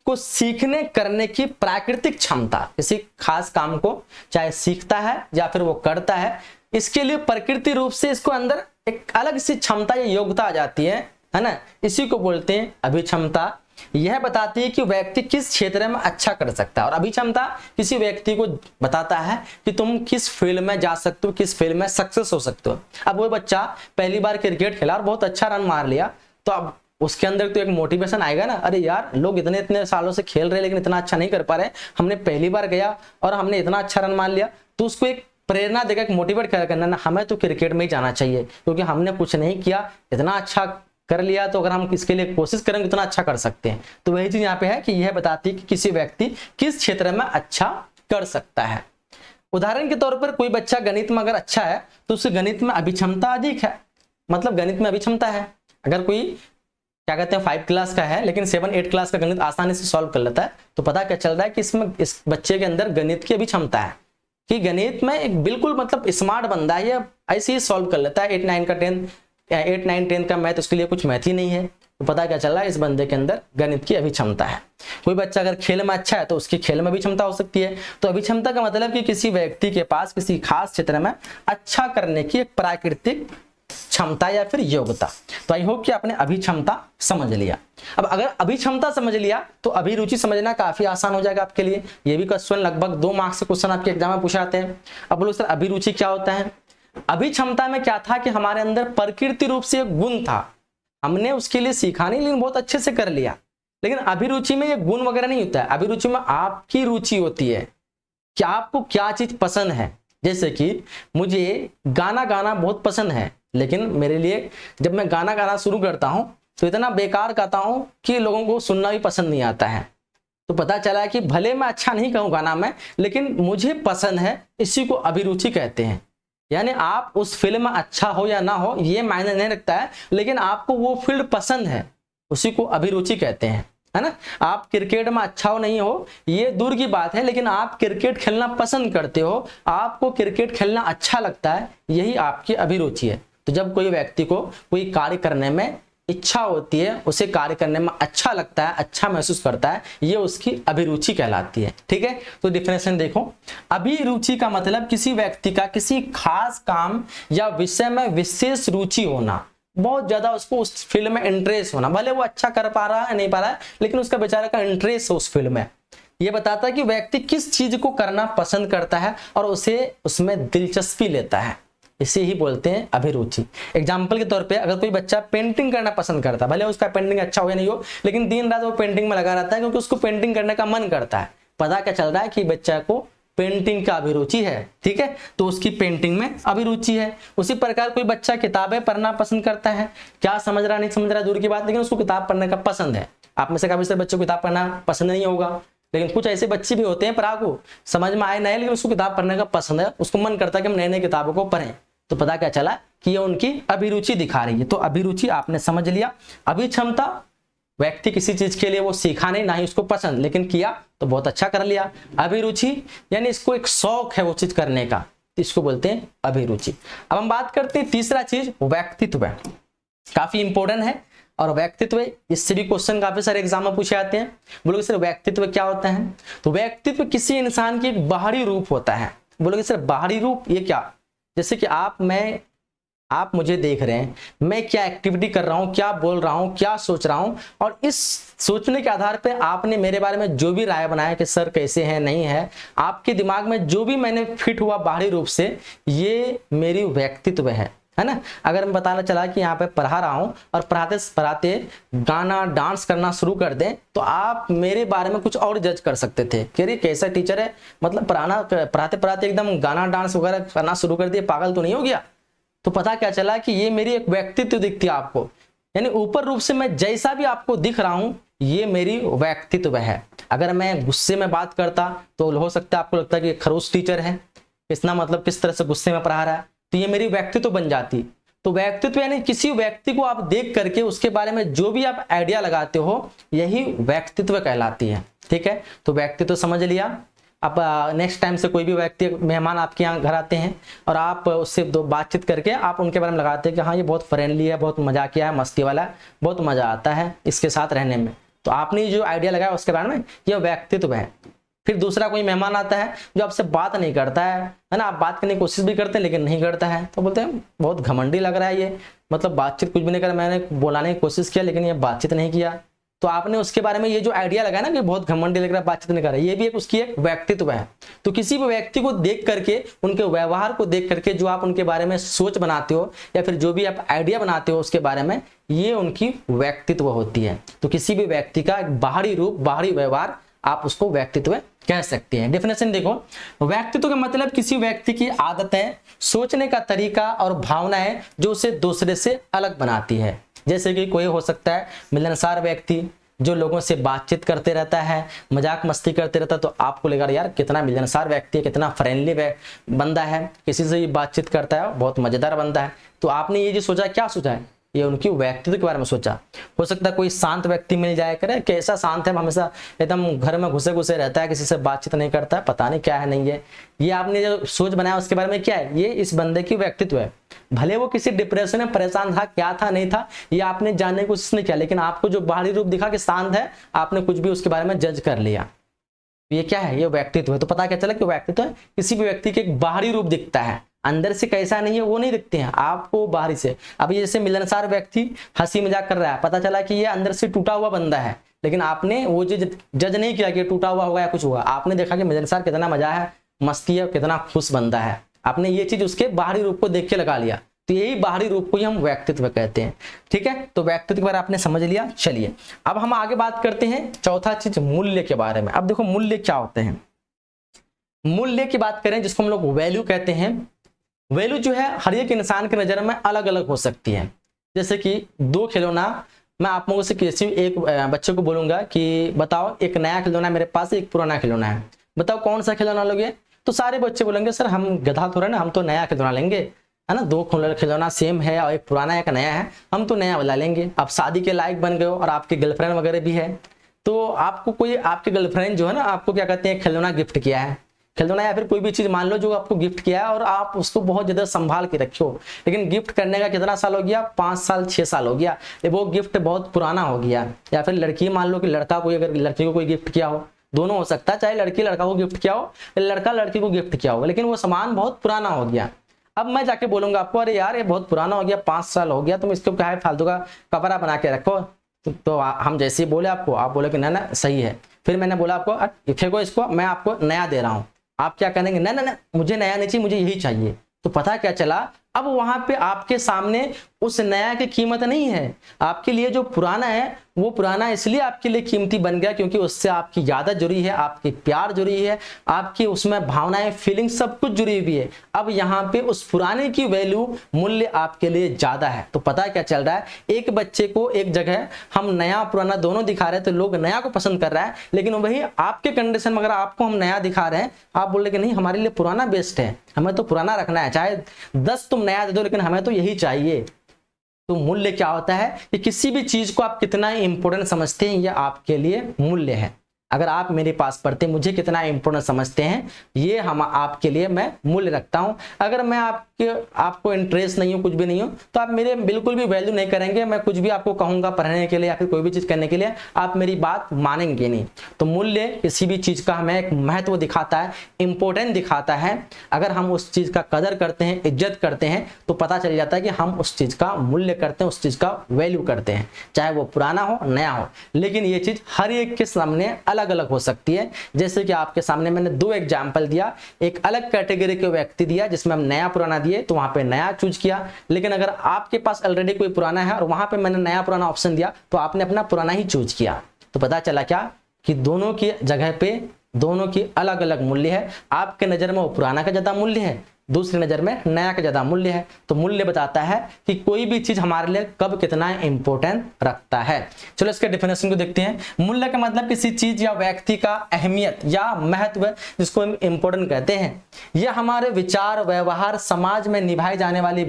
को सीखने करने की प्राकृतिक क्षमता, किसी खास काम को चाहे सीखता है या फिर वो करता है, इसके लिए प्रकृति रूप से इसको अंदर एक अलग सी क्षमता या योग्यता आ जाती है ना, इसी को बोलते हैं अभिक्षमता। यह बताती है कि व्यक्ति किस क्षेत्र में अच्छा कर सकता है, और अभिक्षमता किसी व्यक्ति को बताता है कि तुम किस फील्ड में जा सकते हो, किस फील्ड में सक्सेस हो सकते हो। अब वो बच्चा पहली बार क्रिकेट खेला और बहुत अच्छा रन मार लिया, तो अब उसके अंदर तो एक मोटिवेशन आएगा ना, अरे यार लोग इतने इतने सालों से खेल रहे लेकिन इतना अच्छा नहीं कर पा रहे, हमने पहली बार गया और हमने इतना अच्छा रन मार लिया। तो उसको एक प्रेरणा देगा, एक मोटिवेट करना ना, हमें तो क्रिकेट में ही जाना चाहिए क्योंकि हमने कुछ नहीं किया, इतना अच्छा कर लिया, तो अगर हम इसके लिए कोशिश करेंगे इतना अच्छा कर सकते हैं। तो वही चीज यहाँ पे है कि यह बताती है कि किसी व्यक्ति किस क्षेत्र में अच्छा कर सकता है। उदाहरण के तौर पर कोई बच्चा गणित में अगर अच्छा है तो उसके गणित में अभिक्षमता अधिक है, मतलब गणित में अभिक्षमता है। अगर कोई क्या कहते हैं 5 क्लास का है लेकिन 7-8 क्लास का गणित आसानी से सॉल्व कर लेता है, तो पता क्या चल रहा है कि इसमें इस बच्चे के अंदर गणित की अभिक्षमता है कि गणित में एक बिल्कुल मतलब स्मार्ट बंदा है, ये ऐसे ही सॉल्व कर लेता है। 8, 9, 10 का मैथ उसके लिए कुछ मैथ ही नहीं है, तो पता क्या चल रहा है इस बंदे के अंदर गणित की अभिक्षमता है। कोई बच्चा अगर खेल में अच्छा है तो उसकी खेल में अभिक्षमता हो सकती है। तो अभिक्षमता का मतलब कि किसी व्यक्ति के पास किसी खास क्षेत्र में अच्छा करने की एक प्राकृतिक क्षमता या फिर योग्यता। तो आई होप कि आपने अभिक्षमता समझ लिया। अब अगर अभिक्षमता समझ लिया तो अभिरुचि समझना काफी आसान हो जाएगा आपके लिए। ये भी क्वेश्चन लगभग 2 मार्क्स से क्वेश्चन आपके एग्जाम में पूछे आते हैं। अब बोलो सर अभिरुचि क्या होता है। अभिक्षमता में क्या था कि हमारे अंदर प्रकृति रूप से एक गुण था, हमने उसके लिए सीखा नहीं लेकिन बहुत अच्छे से कर लिया। लेकिन अभिरुचि में ये गुण वगैरह नहीं होता है, अभिरुचि में आपकी रुचि होती है कि आपको क्या चीज पसंद है। जैसे कि मुझे गाना गाना बहुत पसंद है, लेकिन मेरे लिए जब मैं गाना गाना शुरू करता हूं तो इतना बेकार गाता हूं कि लोगों को सुनना भी पसंद नहीं आता है। तो पता चला कि भले मैं अच्छा नहीं कहूं गाना में, लेकिन मुझे पसंद है, इसी को अभिरुचि कहते हैं। यानी आप उस फील्ड में अच्छा हो या ना हो ये मायने नहीं रखता है, लेकिन आपको वो फील्ड पसंद है, उसी को अभिरुचि कहते हैं, है ना। आप क्रिकेट में अच्छा हो नहीं हो ये दूर की बात है, लेकिन आप क्रिकेट खेलना पसंद करते हो, आपको क्रिकेट खेलना अच्छा लगता है, यही आपकी अभिरुचि है। तो जब कोई व्यक्ति को कोई कार्य करने में इच्छा होती है, उसे कार्य करने में अच्छा लगता है, अच्छा महसूस करता है, ये उसकी अभिरुचि कहलाती है। ठीक है, तो डिफिनेशन देखो, अभिरुचि का मतलब किसी व्यक्ति का किसी खास काम या विषय में विशेष रुचि होना, बहुत ज्यादा उसको उस फील्ड में इंटरेस्ट होना, भले वो अच्छा कर पा रहा है नहीं पा रहा है, लेकिन उसका बेचारे का इंटरेस्ट है उस फील्ड में। ये बताता है कि व्यक्ति किस चीज को करना पसंद करता है और उसे उसमें दिलचस्पी लेता है, इसे ही बोलते हैं अभिरुचि। एग्जाम्पल के तौर पे अगर कोई बच्चा पेंटिंग करना पसंद करता है, भले उसका पेंटिंग अच्छा हो या नहीं हो, लेकिन दिन रात वो पेंटिंग में लगा रहता है क्योंकि उसको पेंटिंग करने का मन करता है, पता क्या चल रहा है कि बच्चा को पेंटिंग का अभिरुचि है, ठीक है, तो उसकी पेंटिंग में अभिरुचि है। उसी प्रकार कोई बच्चा किताबें पढ़ना पसंद करता है, क्या समझ रहा नहीं समझ रहा दूर की बात, लेकिन उसको किताब पढ़ने का पसंद है। आप में से काफी सारे बच्चों को किताब पढ़ना पसंद नहीं होगा, लेकिन कुछ ऐसे बच्चे भी होते हैं पढ़ा को समझ में आए नहीं, लेकिन उसको किताब पढ़ने का पसंद है, उसको मन करता है कि हम नए नए किताबों को पढ़ें। तो पता क्या चला कि ये उनकी अभिरुचि दिखा रही है। तो अभिरुचि आपने समझ लिया। अभिक्षमता, व्यक्ति किसी चीज के लिए वो सीखा नहीं, ना ही उसको पसंद, लेकिन किया तो बहुत अच्छा कर लिया। अभिरुचि यानी इसको एक शौक है वो चीज करने का, इसको बोलते हैं अभिरुचि। अब हम बात करते हैं तीसरा चीज, व्यक्तित्व। काफी इंपॉर्टेंट है, और व्यक्तित्व इससे भी क्वेश्चन काफी सारे एग्जाम में पूछे जाते हैं। बोलोगे सर व्यक्तित्व क्या होता है? तो व्यक्तित्व किसी इंसान की एक बाहरी रूप होता है। बोलोगे सर बाहरी रूप ये क्या? जैसे कि आप मुझे देख रहे हैं, मैं क्या एक्टिविटी कर रहा हूं, क्या बोल रहा हूं, क्या सोच रहा हूं, और इस सोचने के आधार पे आपने मेरे बारे में जो भी राय बनाया कि सर कैसे है नहीं है, आपके दिमाग में जो भी मैंने फिट हुआ बाहरी रूप से, ये मेरी व्यक्तित्व है ना। अगर मैं बताना चला कि यहाँ पे पढ़ा रहा हूँ और पढ़ाते पढ़ाते गाना डांस करना शुरू कर दें, तो आप मेरे बारे में कुछ और जज कर सकते थे कि अरे कैसा टीचर है, मतलब पढ़ाते पढ़ाते एकदम गाना डांस वगैरह करना शुरू कर दिए, पागल तो नहीं हो गया। तो पता क्या चला कि ये मेरी एक व्यक्तित्व दिखती है आपको, यानी ऊपर रूप से मैं जैसा भी आपको दिख रहा हूं ये मेरी व्यक्तित्व है। अगर मैं गुस्से में बात करता तो हो सकता है आपको लगता है कि खड़ूस टीचर है, इतना मतलब किस तरह से गुस्से में पढ़ा रहा है, तो ये मेरी व्यक्तित्व बन जाती। तो व्यक्तित्व यानी किसी व्यक्ति को आप देख करके उसके बारे में जो भी आप आइडिया लगाते हो, यही व्यक्तित्व कहलाती है, ठीक है। तो व्यक्तित्व समझ लिया। अब नेक्स्ट टाइम से कोई भी व्यक्ति मेहमान आपके यहाँ घर आते हैं और आप उससे दो बातचीत करके आप उनके बारे में लगाते हैं कि हाँ ये बहुत फ्रेंडली है, बहुत मजाकिया है, मस्ती वाला है, बहुत मजा आता है इसके साथ रहने में, तो आपने जो आइडिया लगाया उसके बारे में, यह व्यक्तित्व है। फिर दूसरा कोई मेहमान आता है जो आपसे बात नहीं करता है ना, आप बात करने की कोशिश भी करते हैं लेकिन नहीं करता है, तो बोलते हैं बहुत घमंडी लग रहा है ये, मतलब बातचीत कुछ भी नहीं कर, मैंने बुलाने की कोशिश किया लेकिन ये बातचीत नहीं किया। तो आपने उसके बारे में ये जो आइडिया लगाया ना कि बहुत घमंडी लग रहा है, बातचीत नहीं कर रहा है, ये भी एक उसकी एक व्यक्तित्व है। तो किसी भी व्यक्ति को देख करके, उनके व्यवहार को देख करके जो आप उनके बारे में सोच बनाते हो या फिर जो भी आप आइडिया बनाते हो उसके बारे में, ये उनकी व्यक्तित्व होती है। तो किसी भी व्यक्ति का बाहरी रूप, बाहरी व्यवहार, आप उसको व्यक्तित्व कह सकते हैं। डेफिनेशन देखो, व्यक्तित्व का मतलब किसी व्यक्ति की आदतें, सोचने का तरीका और भावनाएं जो उसे दूसरे से अलग बनाती है। जैसे कि कोई हो सकता है मिलनसार व्यक्ति जो लोगों से बातचीत करते रहता है, मजाक मस्ती करते रहता है, तो आपको लगेगा यार कितना मिलनसार व्यक्ति है, कितना फ्रेंडली बंदा है, किसी से भी बातचीत करता है, बहुत मजेदार बंदा है। तो आपने ये जो सोचा, क्या सोचा है? ये उनकी व्यक्तित्व के बारे में सोचा। हो सकता है कोई शांत व्यक्ति मिल जाए, करे कैसा शांत है, हमेशा एकदम घर में घुसे घुसे रहता है, किसी से बातचीत नहीं करता है, पता नहीं क्या है नहीं है। ये आपने जो सोच बनाया उसके बारे में क्या है? ये इस बंदे की व्यक्तित्व है। भले वो किसी डिप्रेशन में परेशान था, क्या था नहीं था, ये आपने जानने की कोशिश नहीं किया, लेकिन आपको जो बाहरी रूप दिखा कि शांत है, आपने कुछ भी उसके बारे में जज कर लिया। ये क्या है? ये व्यक्तित्व है। तो पता क्या चला कि व्यक्तित्व है किसी भी व्यक्ति के एक बाहरी रूप दिखता है, अंदर से कैसा नहीं है वो नहीं दिखते हैं आपको बाहरी से। अब जैसे मिलनसार व्यक्ति हंसी मजाक कर रहा है, पता चला कि ये अंदर से टूटा हुआ बंदा है, लेकिन आपने वो जज नहीं किया कि टूटा हुआ होगा या कुछ हुआ, आपने देखा कि मिलनसार कितना मजा है, मस्ती है, कितना खुश बंदा है, आपने ये चीज उसके बाहरी रूप को देख के लगा लिया। तो यही बाहरी रूप को ही हम व्यक्तित्व कहते हैं, ठीक है। तो व्यक्तित्व के बारे में आपने समझ लिया। चलिए अब हम आगे बात करते हैं चौथा चीज, मूल्य के बारे में। अब देखो मूल्य क्या होते हैं। मूल्य की बात करें जिसको हम लोग वैल्यू कहते हैं। वैल्यू जो है हर एक इंसान की नजर में अलग अलग हो सकती है। जैसे कि दो खिलौना, मैं आप लोगों से किसी एक बच्चे को बोलूंगा कि बताओ एक नया खिलौना मेरे पास, एक पुराना खिलौना है, बताओ कौन सा खिलौना लोगे? तो सारे बच्चे बोलेंगे सर हम गधा थोड़ा ना, हम तो नया खिलौना लेंगे, है ना। दो खिलौना सेम है और एक पुराना है एक नया है, हम तो नया वाला लेंगे। आप शादी के लायक बन गए हो और आपकी गर्लफ्रेंड वगैरह भी है, तो आपको कोई आपके गर्लफ्रेंड जो है ना आपको क्या कहते हैं, खिलौना गिफ्ट किया है, खिलौना या फिर कोई भी चीज मान लो जो आपको गिफ्ट किया है और आप उसको बहुत ज्यादा संभाल के रखे हो, लेकिन गिफ्ट करने का कितना साल हो गया? 5 साल 6 साल हो गया, वो गिफ्ट बहुत पुराना हो गया। या फिर लड़की मान लो कि लड़का कोई, अगर लड़की को कोई गिफ्ट किया हो, दोनों हो सकता है, चाहे लड़की लड़का को गिफ्ट किया हो, लड़का लड़की को गिफ्ट किया हो, लेकिन वो सामान बहुत पुराना हो गया। अब मैं जाके बोलूंगा आपको, अरे यार ये बहुत पुराना हो गया, 5 साल हो गया, तुम इसको क्या है फालतू का कपड़ा बना के रखो। तो हम जैसे ही बोले आपको, आप बोले कि ना ना सही है। फिर मैंने बोला आपको फेंको इसको, मैं आपको नया दे रहा हूँ। आप क्या करेंगे, ना ना ना मुझे नया नहीं चाहिए, मुझे यही चाहिए। तो पता क्या चला, अब वहां पे आपके सामने उस नया की कीमत नहीं है, आपके लिए जो पुराना है वो पुराना इसलिए आपके लिए कीमती बन गया क्योंकि उससे आपकी यादें जुड़ी है, आपकी प्यार जुड़ी है, आपकी उसमें भावनाएं, फीलिंग सब कुछ जुड़ी हुई है। अब यहाँ पे उस पुराने की वैल्यू, मूल्य आपके लिए ज्यादा है। तो पता क्या चल रहा है, एक बच्चे को एक जगह हम नया पुराना दोनों दिखा रहे हैं तो लोग नया को पसंद कर रहा है, लेकिन वही आपके कंडीशन में अगर आपको हम नया दिखा रहे हैं, आप बोल रहे कि नहीं हमारे लिए पुराना बेस्ट है, हमें तो पुराना रखना है, चाहे 10 तुम नया दे दो लेकिन हमें तो यही चाहिए। तो मूल्य क्या होता है कि किसी भी चीज को आप कितना इंपॉर्टेंट समझते हैं, यह आपके लिए मूल्य है। अगर आप मेरे पास पढ़ते मुझे कितना इंपॉर्टेंट समझते हैं, ये हम आपके लिए मैं मूल्य रखता हूं। अगर मैं आपको इंटरेस्ट नहीं हो, कुछ भी नहीं हो, तो आप मेरे बिल्कुल भी वैल्यू नहीं करेंगे। मैं कुछ भी आपको कहूंगा पढ़ने के लिए या फिर कोई भी चीज करने के लिए, आप मेरी बात मानेंगे नहीं। तो मूल्य किसी भी चीज का हमें एक महत्व दिखाता है, इंपॉर्टेंट दिखाता है। अगर हम उस चीज का कदर करते हैं, इज्जत करते हैं, तो पता चल जाता है कि हम उस चीज का मूल्य करते हैं, उस चीज का वैल्यू करते हैं, चाहे वो पुराना हो नया हो। लेकिन ये चीज हर एक के सामने अलग अलग हो सकती है। जैसे कि आपके सामने मैंने 2 एग्जाम्पल दिया, एक अलग कैटेगरी के व्यक्ति दिया जिसमें हम नया पुराना दिए, तो वहां पे नया चूज किया। लेकिन अगर आपके पास ऑलरेडी कोई पुराना है और वहां पे मैंने नया पुराना ऑप्शन दिया, तो आपने अपना पुराना ही चूज किया। तो पता चला क्या कि दोनों की जगह पे दोनों की अलग अलग मूल्य है। आपके नजर में वो पुराना का ज्यादा मूल्य है, दूसरी नजर में नया का ज्यादा मूल्य है। तो मूल्य बताता है कि कोई भी चीज हमारे लिए कब कितना इंपॉर्टेंट रखता है। चलो इसके डेफिनेशन को देखते हैं। मूल्य का मतलब किसी चीज या व्यक्ति का अहमियत या महत्व, जिसको हम इंपॉर्टेंट कहते हैं। यह हमारे विचार, व्यवहार, समाज में निभाई जाने वाली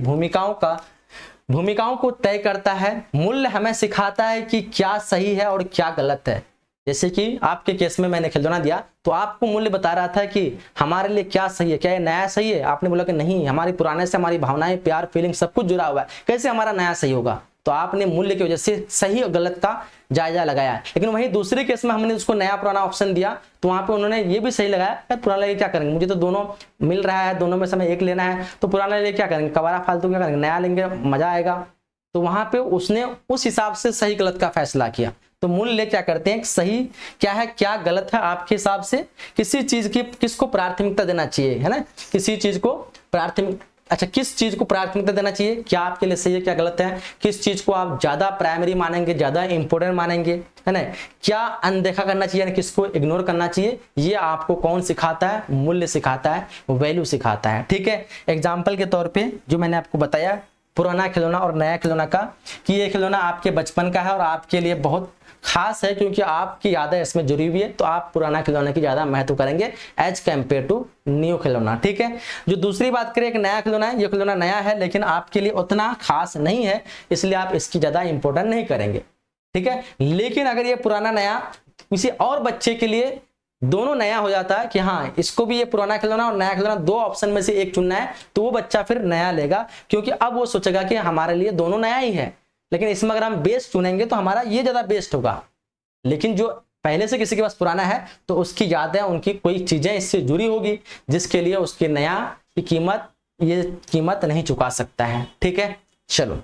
भूमिकाओं को तय करता है। मूल्य हमें सिखाता है कि क्या सही है और क्या गलत है। जैसे कि आपके केस में मैंने खिलौना दिया, तो आपको मूल्य बता रहा था कि हमारे लिए क्या सही है, क्या ये नया सही है। आपने बोला कि नहीं, हमारी पुराने से हमारी भावनाएं, प्यार, फीलिंग सब कुछ जुड़ा हुआ है, कैसे हमारा नया सही होगा। तो आपने मूल्य की वजह से सही और गलत का जायजा लगाया। लेकिन वहीं दूसरे केस में हमने उसको नया पुराना ऑप्शन दिया, तो वहां पे उन्होंने ये भी सही लगाया, यार पुराना लेके क्या करेंगे, मुझे तो दोनों मिल रहा है, दोनों में से हमें एक लेना है, तो पुराना लेके क्या करेंगे, कबारा फालतू क्या करेंगे, नया लेंगे मजा आएगा। तो वहां पे उसने उस हिसाब से सही गलत का फैसला किया। तो मूल्य क्या करते हैं, सही क्या है क्या गलत है आपके हिसाब से, किसी चीज की किसको प्राथमिकता देना चाहिए, है ना, किसी चीज को किस चीज को प्राथमिकता देना चाहिए, क्या आपके लिए सही है क्या गलत है, किस चीज को आप ज्यादा प्राइमरी मानेंगे, ज्यादा इंपॉर्टेंट मानेंगे, है ना, क्या अनदेखा करना चाहिए, किसको इग्नोर करना चाहिए। ये आपको कौन सिखाता है, मूल्य सिखाता है, वैल्यू सिखाता है। ठीक है, एग्जाम्पल के तौर पे जो मैंने आपको बताया पुराना खिलौना और नया खिलौना का, कि ये खिलौना आपके बचपन का है और आपके लिए बहुत खास है क्योंकि आपकी यादें इसमें जुड़ी हुई है, तो आप पुराना खिलौना की ज्यादा महत्व करेंगे एज कंपेयर टू न्यू खिलौना। ठीक है, जो दूसरी बात करें, एक नया खिलौना है, ये खिलौना नया है लेकिन आपके लिए उतना खास नहीं है, इसलिए आप इसकी ज्यादा इंपॉर्टेंट नहीं करेंगे। ठीक है, लेकिन अगर ये पुराना नया किसी और बच्चे के लिए दोनों नया हो जाता है कि हाँ इसको भी ये पुराना खिलौना और नया खिलौना, 2 ऑप्शन में से एक चुनना है, तो वो बच्चा फिर नया लेगा, क्योंकि अब वो सोचेगा कि हमारे लिए दोनों नया ही है, लेकिन इसमें अगर हम बेस्ट चुनेंगे तो हमारा ये ज्यादा बेस्ट होगा। लेकिन जो पहले से किसी के पास पुराना है, तो उसकी यादें, उनकी कोई चीजें इससे जुड़ी होगी, जिसके लिए उसके नया की कीमत नहीं चुका सकता है। ठीक है, चलो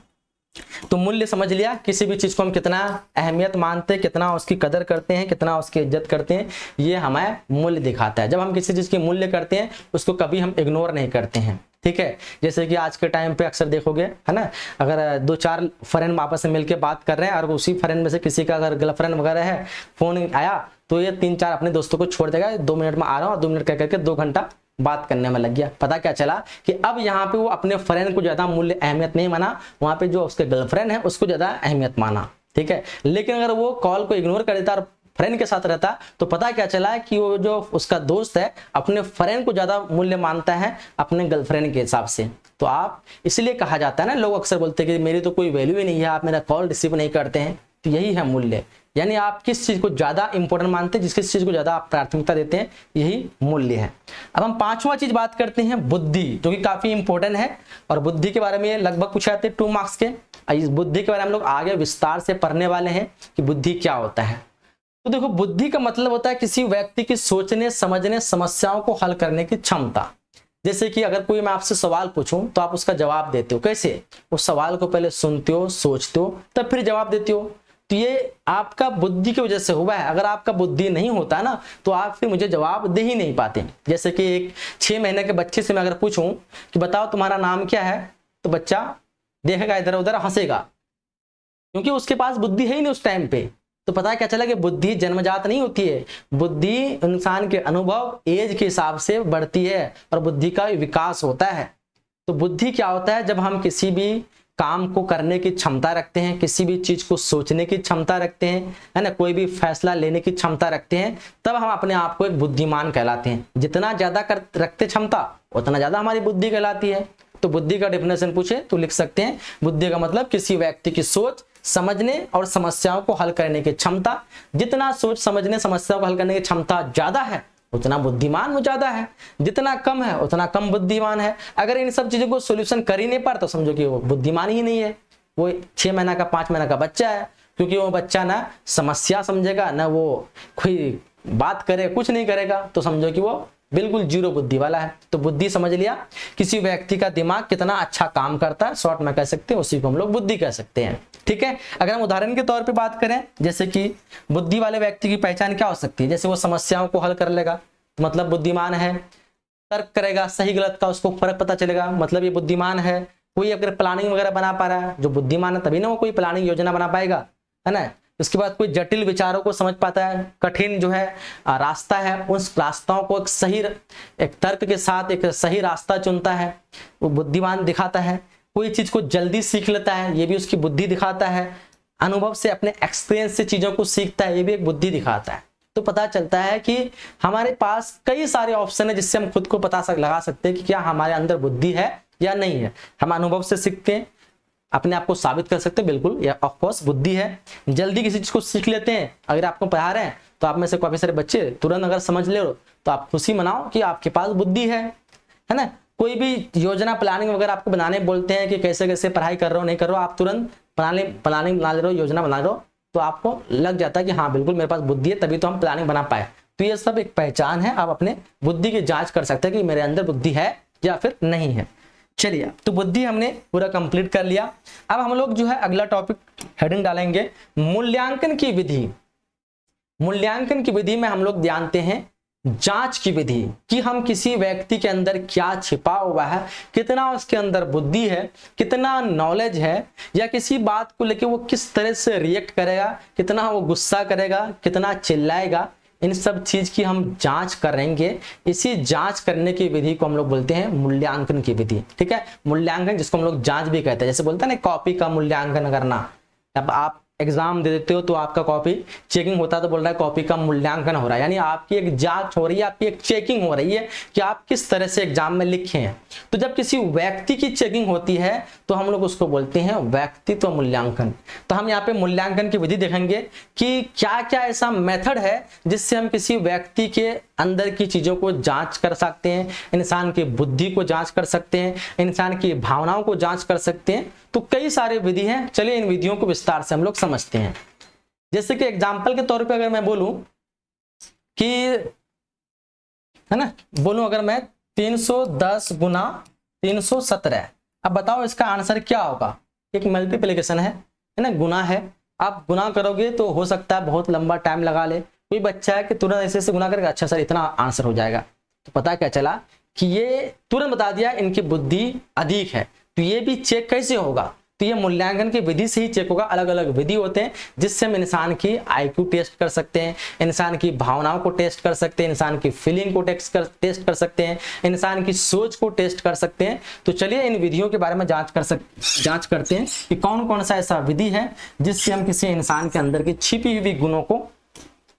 तो मूल्य समझ लिया, किसी भी चीज को हम कितना अहमियत मानते हैं, कितना उसकी कदर करते हैं, कितना उसकी इज्जत करते हैं, ये हमें मूल्य दिखाता है। जब हम किसी चीज की मूल्य करते हैं उसको कभी हम इग्नोर नहीं करते हैं। ठीक है, जैसे कि आज के टाइम पे अक्सर देखोगे, है ना, अगर 2-4 फ्रेंड आपस में मिलकर बात कर रहे हैं और उसी फ्रेंड में से किसी का अगर गर्लफ्रेंड वगैरह है, फोन आया तो ये 3-4 अपने दोस्तों को छोड़ देगा, 2 मिनट में आ रहा हूँ, 2 मिनट कह करके 2 घंटा बात करने में लग गया। पता क्या चला कि अब यहाँ पे वो अपने फ्रेंड को ज्यादा मूल्य अहमियत नहीं माना, वहां पे जो उसके गर्लफ्रेंड है उसको ज्यादा अहमियत माना। ठीक है, लेकिन अगर वो कॉल को इग्नोर कर देता और फ्रेंड के साथ रहता, तो पता क्या चला कि वो जो उसका दोस्त है अपने फ्रेंड को ज्यादा मूल्य मानता है अपने गर्लफ्रेंड के हिसाब से। तो आप इसलिए कहा जाता है ना, लोग अक्सर बोलते हैं कि मेरी तो कोई वैल्यू ही नहीं है, आप मेरा कॉल रिसीव नहीं करते हैं, तो यही है मूल्य। यानी आप किस चीज को ज्यादा इंपॉर्टेंट मानते हैं, जिस चीज को ज्यादा आप प्राथमिकता देते हैं, यही मूल्य है। अब हम 5वां चीज बात करते हैं, बुद्धि, जो कि काफी इंपॉर्टेंट है। और बुद्धि के बारे में लगभग पूछे जाते हैं 2 मार्क्स के। इस बुद्धि के बारे में हम लोग आगे विस्तार से पढ़ने वाले हैं कि बुद्धि क्या होता है। तो देखो, बुद्धि का मतलब होता है किसी व्यक्ति की सोचने, समझने, समस्याओं को हल करने की क्षमता। जैसे कि अगर कोई मैं आपसे सवाल पूछूं तो आप उसका जवाब देते हो, कैसे? उस सवाल को पहले सुनते हो, सोचते हो, तब फिर जवाब देते हो। तो ये आपका बुद्धि की वजह से हुआ है। अगर आपका बुद्धि नहीं होता ना तो आप फिर मुझे जवाब दे ही नहीं पाते। जैसे कि एक 6 महीने के बच्चे से मैं अगर पूछूं कि बताओ तुम्हारा नाम क्या है, तो बच्चा देखेगा इधर उधर, हंसेगा, क्योंकि उसके पास बुद्धि है ही नहीं उस टाइम पे। तो पता है क्या चला कि बुद्धि जन्मजात नहीं होती है, बुद्धि इंसान के अनुभव, एज के हिसाब से बढ़ती है और बुद्धि का विकास होता है। तो बुद्धि क्या होता है? जब हम किसी भी काम को करने की क्षमता रखते हैं, किसी भी चीज को सोचने की क्षमता रखते हैं, है ना, कोई भी फैसला लेने की क्षमता रखते हैं, तब हम अपने आप को एक बुद्धिमान कहलाते हैं। जितना ज्यादा रखते क्षमता उतना ज्यादा हमारी बुद्धि कहलाती है। तो बुद्धि का डेफिनेशन पूछे तो लिख सकते हैं, बुद्धि का मतलब किसी व्यक्ति की सोच, समझने और समस्याओं को हल करने की क्षमता। जितना सोच समझने, समस्याओं को हल करने की क्षमता ज्यादा है उतना बुद्धिमान वो ज्यादा है, जितना कम है उतना कम बुद्धिमान है। अगर इन सब चीजों को सोल्यूशन कर ही नहीं पाता तो समझो कि वो बुद्धिमान ही नहीं है, वो 6 महीना का 5 महीना का बच्चा है। क्योंकि वो बच्चा ना समस्या समझेगा, ना वो कोई बात करे, कुछ नहीं करेगा, तो समझो कि वो बिल्कुल जीरो बुद्धि वाला है। तो बुद्धि समझ लिया, किसी व्यक्ति का दिमाग कितना अच्छा काम करता है, शॉर्ट में कह सकते हैं, उसी को हम लोग बुद्धि कह सकते हैं। ठीक है, अगर हम उदाहरण के तौर पे बात करें, जैसे कि बुद्धि वाले व्यक्ति की पहचान क्या हो सकती है? जैसे वो समस्याओं को हल कर लेगा, मतलब बुद्धिमान है। तर्क करेगा, सही गलत का उसको फर्क पता चलेगा, मतलब ये बुद्धिमान है। कोई अगर प्लानिंग वगैरह बना पा रहा है, जो बुद्धिमान है तभी ना वो कोई प्लानिंग योजना बना पाएगा, है ना। उसके बाद कोई जटिल विचारों को समझ पाता है, कठिन जो है रास्ता है, उस रास्ताओं को एक तर्क के साथ एक सही रास्ता चुनता है, वो बुद्धिमान दिखाता है। कोई चीज को जल्दी सीख लेता है, ये भी उसकी बुद्धि दिखाता है। अनुभव से, अपने एक्सपीरियंस से चीजों को सीखता है, ये भी एक बुद्धि दिखाता है। तो पता चलता है कि हमारे पास कई सारे ऑप्शन है जिससे हम खुद को लगा सकते हैं कि क्या हमारे अंदर बुद्धि है या नहीं है। हम अनुभव से सीखते हैं, अपने आप को साबित कर सकते हैं, बिल्कुल या ऑफ कोर्स बुद्धि है। जल्दी किसी चीज को सीख लेते हैं, अगर आपको पढ़ा रहे हैं तो आप में से काफी सारे बच्चे तुरंत अगर समझ ले तो आप खुशी मनाओ कि आपके पास बुद्धि है ना। कोई भी योजना प्लानिंग वगैरह आपको बनाने बोलते हैं कि कैसे कैसे पढ़ाई कर रहे हो, नहीं कर रहे हो, आप तुरंत प्लानिंग बना ले रहे हो, योजना बना रहे हो, तो आपको लग जाता है कि हाँ बिल्कुल मेरे पास बुद्धि है, तभी तो हम प्लानिंग बना पाए। तो ये सब एक पहचान है, आप अपने बुद्धि की जांच कर सकते हैं कि मेरे अंदर बुद्धि है या फिर नहीं है। चलिए, तो बुद्धि हमने पूरा कंप्लीट कर लिया। अब हम लोग जो है अगला टॉपिक हेडिंग डालेंगे, मूल्यांकन की विधि। मूल्यांकन की विधि में हम लोग जानते हैं जांच की विधि, कि हम किसी व्यक्ति के अंदर क्या छिपा हुआ है, कितना उसके अंदर बुद्धि है, कितना नॉलेज है, या किसी बात को लेकर वो किस तरह से रिएक्ट करेगा, कितना वो गुस्सा करेगा, कितना चिल्लाएगा, इन सब चीज की हम जांच करेंगे। इसी जांच करने की विधि को हम लोग बोलते हैं मूल्यांकन की विधि। ठीक है, मूल्यांकन जिसको हम लोग जांच भी कहते हैं। जैसे बोलते हैं ना कॉपी का मूल्यांकन करना, अब आप एग्जाम दे देते हो तो आपका कॉपी चेकिंग होता है, तो बोल रहा है कॉपी का मूल्यांकन हो रहा है, यानी आपकी एक जांच हो रही है, आपकी एक चेकिंग हो रही है कि आप किस तरह से एग्जाम में लिखे हैं। तो जब किसी व्यक्ति की चेकिंग होती है तो हम लोग उसको बोलते हैं व्यक्तित्व मूल्यांकन। तो हम यहाँ पे मूल्यांकन की विधि देखेंगे कि क्या क्या ऐसा मेथड है जिससे हम किसी व्यक्ति के अंदर की चीजों को जांच कर सकते हैं, इंसान की बुद्धि को जांच कर सकते हैं, इंसान की भावनाओं को जांच कर सकते हैं। तो कई सारे विधि हैं, चलिए इन विधियों को विस्तार से हम लोग समझते हैं। जैसे कि एग्जाम्पल के तौर पे अगर मैं बोलूं कि, है ना, बोलूं अगर मैं 310 गुना 317, अब बताओ इसका आंसर क्या होगा। एक मल्टीप्लिकेशन है ना, गुना है। आप गुना करोगे तो हो सकता है बहुत लंबा टाइम लगा ले, कोई बच्चा है कि तुरंत ऐसे गुना करेगा, अच्छा सर इतना आंसर हो जाएगा। तो पता क्या चला कि ये तुरंत बता दिया इनकी बुद्धि अधिक है। तो ये भी चेक कैसे होगा, तो ये मूल्यांकन की विधि से ही चेक होगा। अलग अलग विधि होते हैं जिससे हम इंसान की IQ टेस्ट कर सकते हैं, इंसान की भावनाओं को टेस्ट कर सकते हैं, इंसान की फीलिंग को टेस्ट कर सकते हैं, इंसान की सोच को टेस्ट कर सकते हैं। तो चलिए इन विधियों के बारे में जांच करते हैं कि कौन कौन सा ऐसा विधि है जिससे हम किसी इंसान के अंदर की छिपी हुई गुणों को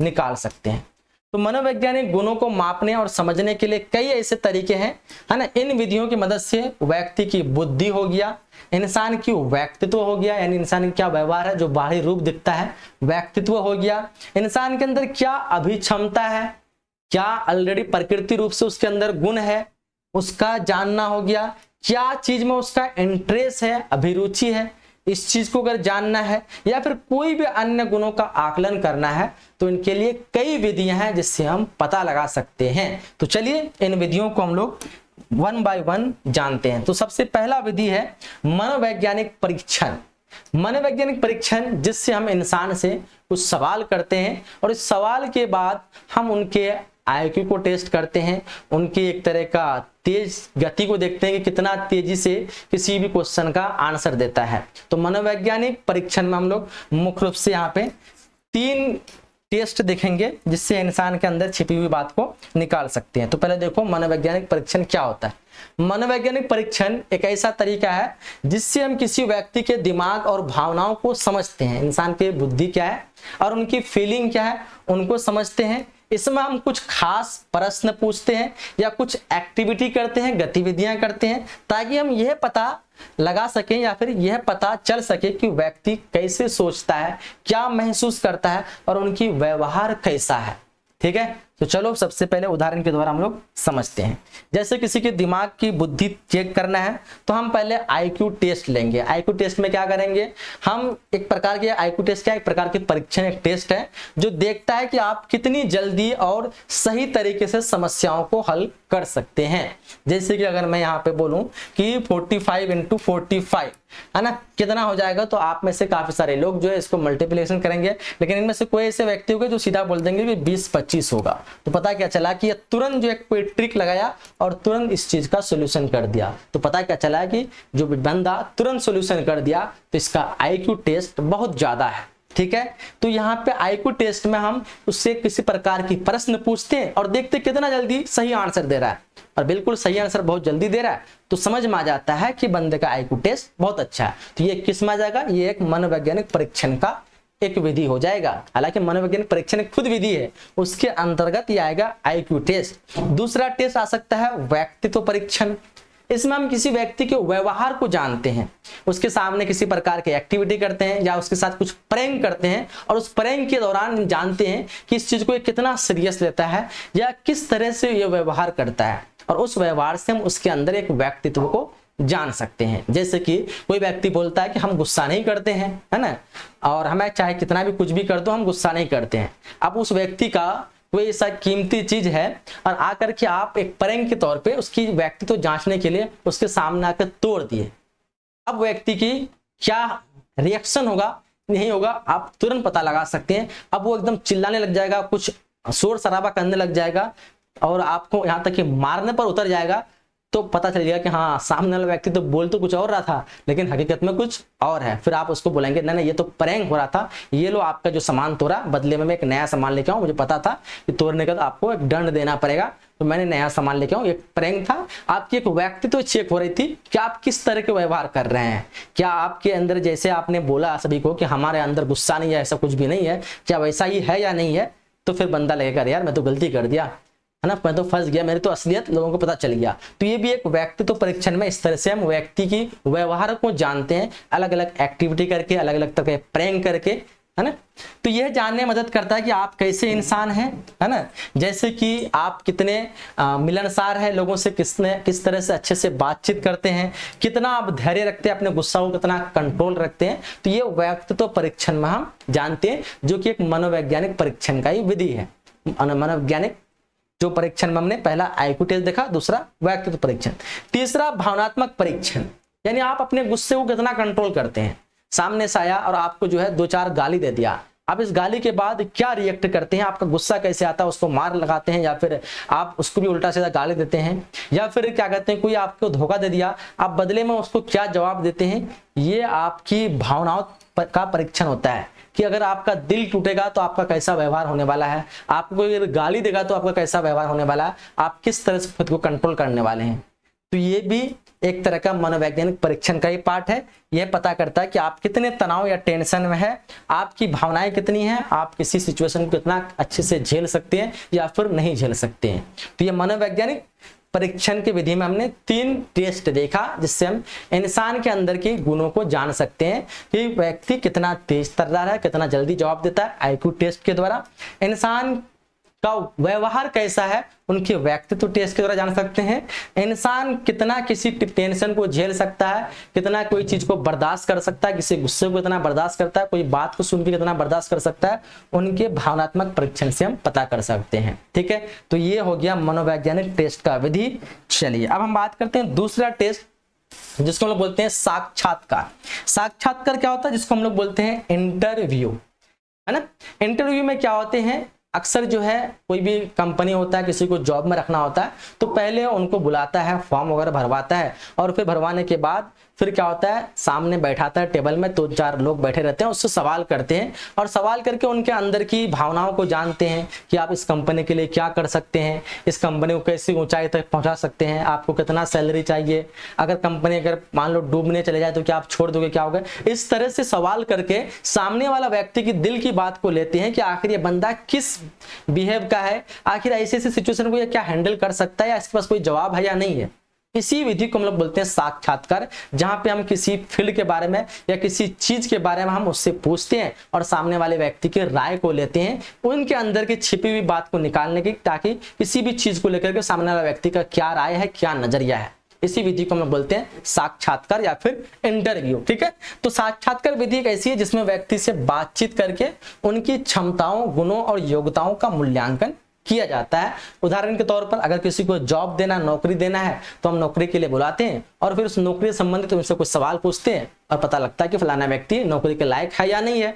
निकाल सकते हैं। तो मनोवैज्ञानिक गुणों को मापने और समझने के लिए कई ऐसे तरीके हैं, है ना। इन विधियों की मदद से व्यक्ति की बुद्धि हो गया, इंसान की व्यक्तित्व हो गया, यानी इंसान का क्या व्यवहार है, जो बाहरी रूप दिखता है, व्यक्तित्व हो गया। इंसान के अंदर क्या अभिक्षमता है, क्या ऑलरेडी प्रकृति रूप से उसके अंदर गुण है, उसका जानना हो गया। क्या चीज में उसका इंटरेस्ट है, अभिरुचि है, इस चीज को अगर जानना है, या फिर कोई भी अन्य गुणों का आकलन करना है, तो इनके लिए कई विधियां हैं जिससे हम पता लगा सकते हैं। तो चलिए इन विधियों को हम लोग वन बाय वन जानते हैं। तो सबसे पहला विधि है मनोवैज्ञानिक परीक्षण। मनोवैज्ञानिक परीक्षण जिससे हम इंसान से कुछ सवाल करते हैं और इस सवाल के बाद हम उनके आईक्यू को टेस्ट करते हैं, उनकी एक तरह का तेज गति को देखते हैं कि कितना तेजी से किसी भी क्वेश्चन का आंसर देता है। तो मनोवैज्ञानिक परीक्षण में हम लोग मुख्य रूप से यहाँ पे 3 टेस्ट देखेंगे जिससे इंसान के अंदर छिपी हुई बात को निकाल सकते हैं। तो पहले देखो मनोवैज्ञानिक परीक्षण क्या होता है। मनोवैज्ञानिक परीक्षण एक ऐसा तरीका है जिससे हम किसी व्यक्ति के दिमाग और भावनाओं को समझते हैं, इंसान की बुद्धि क्या है और उनकी फीलिंग क्या है उनको समझते हैं। इसमें हम कुछ खास प्रश्न पूछते हैं या कुछ एक्टिविटी करते हैं, गतिविधियां करते हैं, ताकि हम यह पता लगा सकें या फिर यह पता चल सके कि व्यक्ति कैसे सोचता है, क्या महसूस करता है और उनकी व्यवहार कैसा है। ठीक है, तो चलो सबसे पहले उदाहरण के द्वारा हम लोग समझते हैं। जैसे किसी के दिमाग की बुद्धि चेक करना है तो हम पहले आईक्यू टेस्ट लेंगे। आईक्यू टेस्ट में क्या करेंगे, हम एक प्रकार के आईक्यू टेस्ट क्या, एक प्रकार के परीक्षण, एक टेस्ट है जो देखता है कि आप कितनी जल्दी और सही तरीके से समस्याओं को हल कर सकते हैं। जैसे कि अगर मैं यहाँ पे बोलूं कि 45 × 45 है ना, कितना हो जाएगा, तो आप में से काफी सारे लोग जो है इसको मल्टीप्लिकेशन करेंगे, लेकिन इनमें से कोई ऐसे व्यक्ति होंगे जो सीधा बोल देंगे कि 20-25 होगा। तो पता क्या चला कि ये तुरंत जो एक कोई ट्रिक लगाया और तुरंत इस चीज का सोल्यूशन कर दिया। तो पता क्या चला कि जो बंदा तुरंत सोल्यूशन कर दिया तो इसका आईक्यू टेस्ट बहुत ज्यादा है। ठीक है, तो यहाँ पे आईक्यू टेस्ट में हम उससे किसी प्रकार की प्रश्न पूछते हैं और देखते कितना जल्दी सही आंसर दे रहा है, और बिल्कुल सही आंसर बहुत जल्दी दे रहा है तो समझ में आ जाता है कि बंदे का आईक्यू टेस्ट बहुत अच्छा है। तो ये किस में आ जाएगा, ये एक मनोवैज्ञानिक परीक्षण का एक विधि हो जाएगा। हालांकि मनोवैज्ञानिक परीक्षण एक खुद विधि है, उसके अंतर्गत ये आएगा आईक्यू टेस्ट। दूसरा टेस्ट आ सकता है व्यक्तित्व परीक्षण। इसमें हम किसी व्यक्ति के व्यवहार को जानते हैं, उसके सामने किसी प्रकार की एक्टिविटी करते हैं या उसके साथ कुछ प्रैंक करते हैं और उस प्रैंक के दौरान जानते हैं कि इस चीज को ये कितना सीरियस लेता है या किस तरह से ये व्यवहार करता है, और उस व्यवहार से हम उसके अंदर एक व्यक्तित्व को जान सकते हैं। जैसे कि कोई व्यक्ति बोलता है कि हम गुस्सा नहीं करते हैं, है ना, और हमें चाहे कितना भी कुछ भी कर दो हम गुस्सा नहीं करते हैं। अब उस व्यक्ति का कोई ऐसा कीमती चीज है और आकर के आप एक प्रैंक के तौर पे उसकी व्यक्तित्व जांचने के लिए उसके सामने आकर तोड़ दिए, अब व्यक्ति की क्या रिएक्शन होगा, नहीं होगा, आप तुरंत पता लगा सकते हैं। अब वो एकदम चिल्लाने लग जाएगा, कुछ शोर शराबा करने लग जाएगा और आपको यहाँ तक कि मारने पर उतर जाएगा, तो पता चल जाएगा कि हाँ सामने वाला व्यक्ति तो बोल तो कुछ और रहा था लेकिन हकीकत में कुछ और है। फिर आप उसको बोलेंगे नहीं नहीं ये तो प्रैंक हो रहा था, ये लो आपका जो सामान तोड़ा, बदले में मैं एक नया सामान लेके आऊँ, मुझे पता था कि तोड़ने का तो आपको एक दंड देना पड़ेगा तो मैंने नया सामान लेके आऊँ, एक प्रैंक था। आपकी एक व्यक्तित्व चेक हो रही थी कि आप किस तरह के व्यवहार कर रहे हैं, क्या आपके अंदर जैसे आपने बोला सभी को कि हमारे अंदर गुस्सा नहीं है, ऐसा कुछ भी नहीं है, क्या वैसा ही है या नहीं है। तो फिर बंदा लगेगा यार मैं तो गलती कर दिया है ना, मैं तो फंस गया, मेरी तो असलियत लोगों को पता चल गया। तो ये भी एक व्यक्तित्व परीक्षण में इस तरह से हम व्यक्ति की व्यवहार को जानते हैं, अलग अलग एक्टिविटी करके, अलग अलग तरह के प्रैंक करके, है ना। तो यह जानने में मदद करता है कि आप कैसे इंसान हैं, है ना, जैसे कि आप कितने मिलनसार हैं, लोगों से किस तरह से अच्छे से बातचीत करते हैं, कितना आप धैर्य रखते हैं, अपने गुस्सा को कितना कंट्रोल रखते हैं। तो ये व्यक्तित्व परीक्षण में हम जानते हैं, जो कि एक मनोवैज्ञानिक परीक्षण का ही विधि है। मनोवैज्ञानिक जो परीक्षण में हमने पहला आईक्यू टेस्ट देखा, दूसरा व्यक्तित्व परीक्षण, तीसरा भावनात्मक परीक्षण, यानी आप अपने गुस्से को कितना कंट्रोल करते हैं। सामने से आया और आपको जो है 2-4 गाली दे दिया, आप इस गाली के बाद क्या रिएक्ट करते हैं, आपका गुस्सा कैसे आता है, उसको मार लगाते हैं या फिर आप उसको भी उल्टा सीधा गाली देते हैं, या फिर क्या कहते हैं कोई आपको धोखा दे दिया, आप बदले में उसको क्या जवाब देते हैं। ये आपकी भावनाओं का परीक्षण होता है कि अगर आपका दिल टूटेगा तो आपका कैसा व्यवहार होने वाला है, आपको अगर गाली देगा तो आपका कैसा व्यवहार होने वाला है, आप किस तरह से खुद को कंट्रोल करने वाले हैं। तो ये भी एक तरह का मनोवैज्ञानिक परीक्षण का ही पार्ट है। यह पता करता है कि आप कितने तनाव या टेंशन में है, आपकी भावनाएं कितनी हैं, आप किसी सिचुएशन को कितना अच्छे से झेल सकते हैं या फिर नहीं झेल सकते हैं। तो ये मनोवैज्ञानिक परीक्षण की विधि में हमने 3 टेस्ट देखा जिससे हम इंसान के अंदर के गुणों को जान सकते हैं कि व्यक्ति कितना तेज तर्रार है, कितना जल्दी जवाब देता है। आईक्यू टेस्ट के द्वारा इंसान का व्यवहार कैसा है, उनके व्यक्तित्व टेस्ट के द्वारा जान सकते हैं। इंसान कितना किसी टेंशन को झेल सकता है, कितना कोई चीज को बर्दाश्त कर सकता है, किसी गुस्से को कितना बर्दाश्त करता है, कोई बात को सुन के कितना बर्दाश्त कर सकता है, उनके भावनात्मक परीक्षण से हम पता कर सकते हैं। ठीक है, तो ये हो गया मनोवैज्ञानिक टेस्ट का विधि। चलिए अब हम बात करते हैं दूसरा टेस्ट जिसको हम लोग बोलते हैं साक्षात्कार। साक्षात्कार क्या होता है, जिसको हम लोग बोलते हैं इंटरव्यू, है ना। इंटरव्यू में क्या होते हैं, अक्सर जो है कोई भी कंपनी होता है, किसी को जॉब में रखना होता है तो पहले उनको बुलाता है, फॉर्म वगैरह भरवाता है, और फिर भरवाने के बाद फिर क्या होता है, सामने बैठाता है टेबल में, 2-4 लोग बैठे रहते हैं, उससे सवाल करते हैं और सवाल करके उनके अंदर की भावनाओं को जानते हैं कि आप इस कंपनी के लिए क्या कर सकते हैं, इस कंपनी को कैसी ऊंचाई तक पहुंचा सकते हैं, आपको कितना सैलरी चाहिए, अगर कंपनी अगर मान लो डूबने चले जाए तो क्या आप छोड़ दोगे, क्या होगा। इस तरह से सवाल करके सामने वाला व्यक्ति की दिल की बात को लेते हैं कि आखिर ये बंदा किस बिहेव का है, आखिर ऐसी ऐसी सिचुएशन को ये क्या हैंडल कर सकता है, या इसके पास कोई जवाब है या नहीं है। इसी विधि को हम लोग बोलते हैं साक्षात्कार, जहां पे हम किसी फील्ड के बारे में या किसी चीज के बारे में हम उससे पूछते हैं और सामने वाले व्यक्ति की राय को लेते हैं, उनके अंदर की छिपी हुई बात को निकालने की, ताकि किसी भी चीज को लेकर के सामने वाला व्यक्ति का क्या राय है, क्या नजरिया है। इसी विधि को हम लोग बोलते हैं साक्षात्कार या फिर इंटरव्यू। ठीक है, तो साक्षात्कार विधि एक ऐसी है जिसमें व्यक्ति से बातचीत करके उनकी क्षमताओं, गुणों और योग्यताओं का मूल्यांकन किया जाता है। उदाहरण के तौर पर अगर किसी को जॉब देना, नौकरी देना है तो हम नौकरी के लिए बुलाते हैं और फिर उस नौकरी से संबंधित उनसे कुछ सवाल पूछते हैं और पता लगता है कि फलाना व्यक्ति नौकरी के लायक है या नहीं है।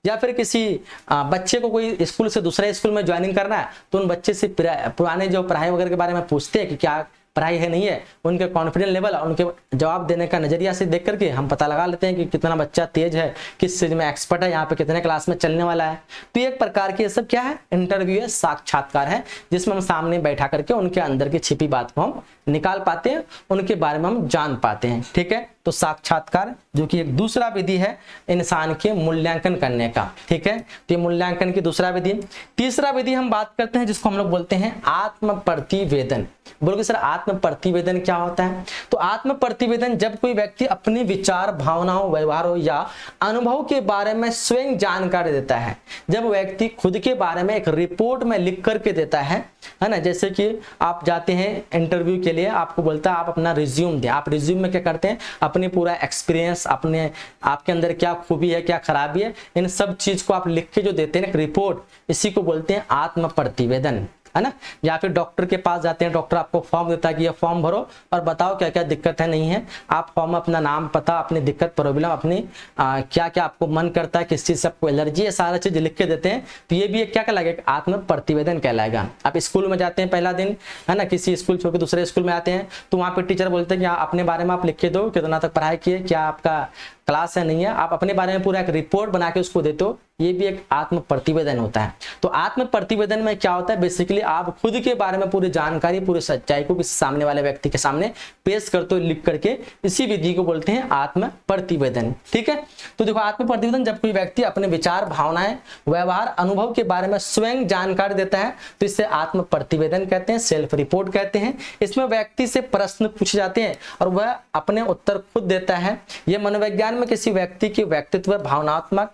या फिर किसी बच्चे को कोई स्कूल से दूसरे स्कूल में ज्वाइनिंग करना है तो उन बच्चे से पुराने जो पढ़ाई वगैरह के बारे में पूछते हैं कि क्या पढ़ाई है, नहीं है, उनके कॉन्फिडेंस लेवल और उनके जवाब देने का नजरिया से देख करके हम पता लगा लेते हैं कि कितना बच्चा तेज है, किस चीज में एक्सपर्ट है, यहाँ पे कितने क्लास में चलने वाला है। तो एक प्रकार की ये सब क्या है, इंटरव्यू है, साक्षात्कार है, जिसमें हम सामने बैठा करके उनके अंदर की छिपी बात को हम निकाल पाते हैं, उनके बारे में हम जान पाते हैं। ठीक है, तो साक्षात्कार जो कि एक दूसरा विधि है इंसान के मूल्यांकन करने का। ठीक है, तो ये मूल्यांकन की दूसरा विधि। तीसरा विधि हम बात करते हैं जिसको हम लोग बोलते हैं आत्म प्रतिवेदन। बोलोगे सर आत्म प्रतिवेदन क्या होता है? तो आत्म प्रतिवेदन जब कोई व्यक्ति अपने विचार, भावनाओं, व्यवहारों या अनुभव के बारे में स्वयं जानकारी देता है, जब व्यक्ति खुद के बारे में एक रिपोर्ट में लिख करके देता है ना। जैसे कि आप जाते हैं इंटरव्यू के लिए, आपको बोलता है आप अपना रिज्यूम दें। आप रिज्यूम में क्या करते हैं, अपनी पूरा एक्सपीरियंस, अपने आपके अंदर क्या खूबी है, क्या खराबी है, इन सब चीज को आप लिख के जो देते हैं रिपोर्ट, इसी को बोलते हैं आत्म प्रतिवेदन, है ना। या फिर डॉक्टर के पास जाते हैं, डॉक्टर आपको फॉर्म देता है कि ये फॉर्म भरो और बताओ क्या क्या दिक्कत है, नहीं है। आप फॉर्म में अपना नाम, पता, अपनी दिक्कत, प्रॉब्लम, अपनी क्या क्या आपको मन करता है, किस चीज से आपको एलर्जी है, सारा चीज लिख के देते हैं। तो ये भी एक क्या कहलाएगा, आत्म प्रतिवेदन कहलाएगा। आप स्कूल में जाते हैं पहला दिन, है ना, किसी स्कूल छोड़ के दूसरे स्कूल में आते हैं तो वहाँ पे टीचर बोलते हैं कि अपने बारे में आप लिख के दो, कितना तक पढ़ाई किए, क्या आपका क्लास है, नहीं है। आप अपने बारे में पूरा एक रिपोर्ट बना के उसको देते हो, ये भी एक आत्म प्रतिवेदन होता है। तो आत्म प्रतिवेदन में क्या होता है, बेसिकली आप खुद के बारे में पूरी जानकारी, पूरी सच्चाई को किसी सामने वाले व्यक्ति के सामने पेश करते हो लिख करके, इसी विधि को बोलते हैं आत्म प्रतिवेदन। ठीक है, तो देखो आत्म प्रतिवेदन जब कोई व्यक्ति अपने विचार, भावनाएं, व्यवहार, अनुभव के बारे में स्वयं जानकारी देता है तो इसे आत्म प्रतिवेदन कहते हैं, सेल्फ रिपोर्ट कहते हैं। इसमें व्यक्ति से प्रश्न पूछे जाते हैं और वह अपने उत्तर खुद देता है। यह मनोविज्ञान में किसी व्यक्ति के व्यक्तित्व, भावनात्मक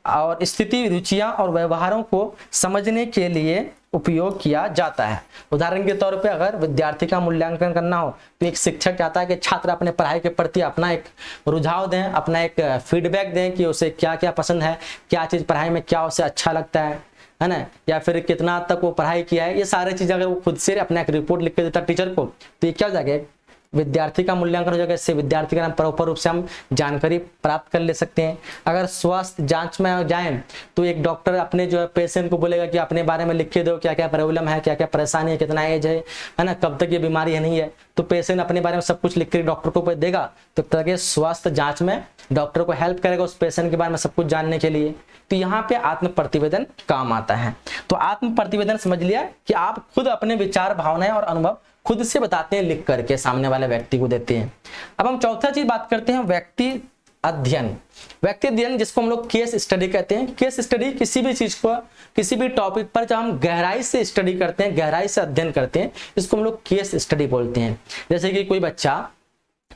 और स्थिति, रुचियां और व्यवहारों को समझने के लिए उपयोग किया जाता है। उदाहरण के तौर पे अगर विद्यार्थी का मूल्यांकन करना हो तो एक शिक्षक चाहता है कि छात्र अपने पढ़ाई के प्रति अपना एक रुझाव दें, अपना एक फीडबैक दें कि उसे क्या क्या पसंद है, क्या चीज पढ़ाई में क्या उसे अच्छा लगता है ना, या फिर कितना तक वो पढ़ाई किया है। ये सारी चीजें अगर वो खुद से अपना एक रिपोर्ट लिख के देता टीचर को तो ये क्या हो जाएगा, विद्यार्थी का मूल्यांकन हो जाएगा। इससे विद्यार्थी का प्रॉपर रूप से हम जानकारी प्राप्त कर ले सकते हैं। अगर स्वास्थ्य जांच में जाएं तो एक डॉक्टर अपने जो है पेशेंट को बोलेगा कि अपने बारे में लिख के दो, क्या क्या प्रॉब्लम है, क्या क्या परेशानी है, कितना एज है ना, कब तक ये बीमारी है, नहीं है। तो पेशेंट अपने बारे में सब कुछ लिख कर डॉक्टर को देगा, तो एक तरह के स्वास्थ्य जांच में डॉक्टर को हेल्प करेगा उस पेशेंट के बारे में सब कुछ जानने के लिए। तो यहाँ पे आत्म प्रतिवेदन काम आता है। तो आत्म प्रतिवेदन समझ लिया कि आप खुद अपने विचार, भावनाएं और अनुभव खुद से बताते हैं, लिख करके सामने वाले व्यक्ति को देते हैं। अब हम चौथा चीज बात करते हैं व्यक्ति अध्ययन। व्यक्ति अध्ययन जिसको हम लोग केस स्टडी कहते हैं। केस स्टडी किसी भी चीज को, किसी भी टॉपिक पर जब हम गहराई से स्टडी करते हैं, गहराई से अध्ययन करते हैं, इसको हम लोग केस स्टडी बोलते हैं। जैसे कि कोई बच्चा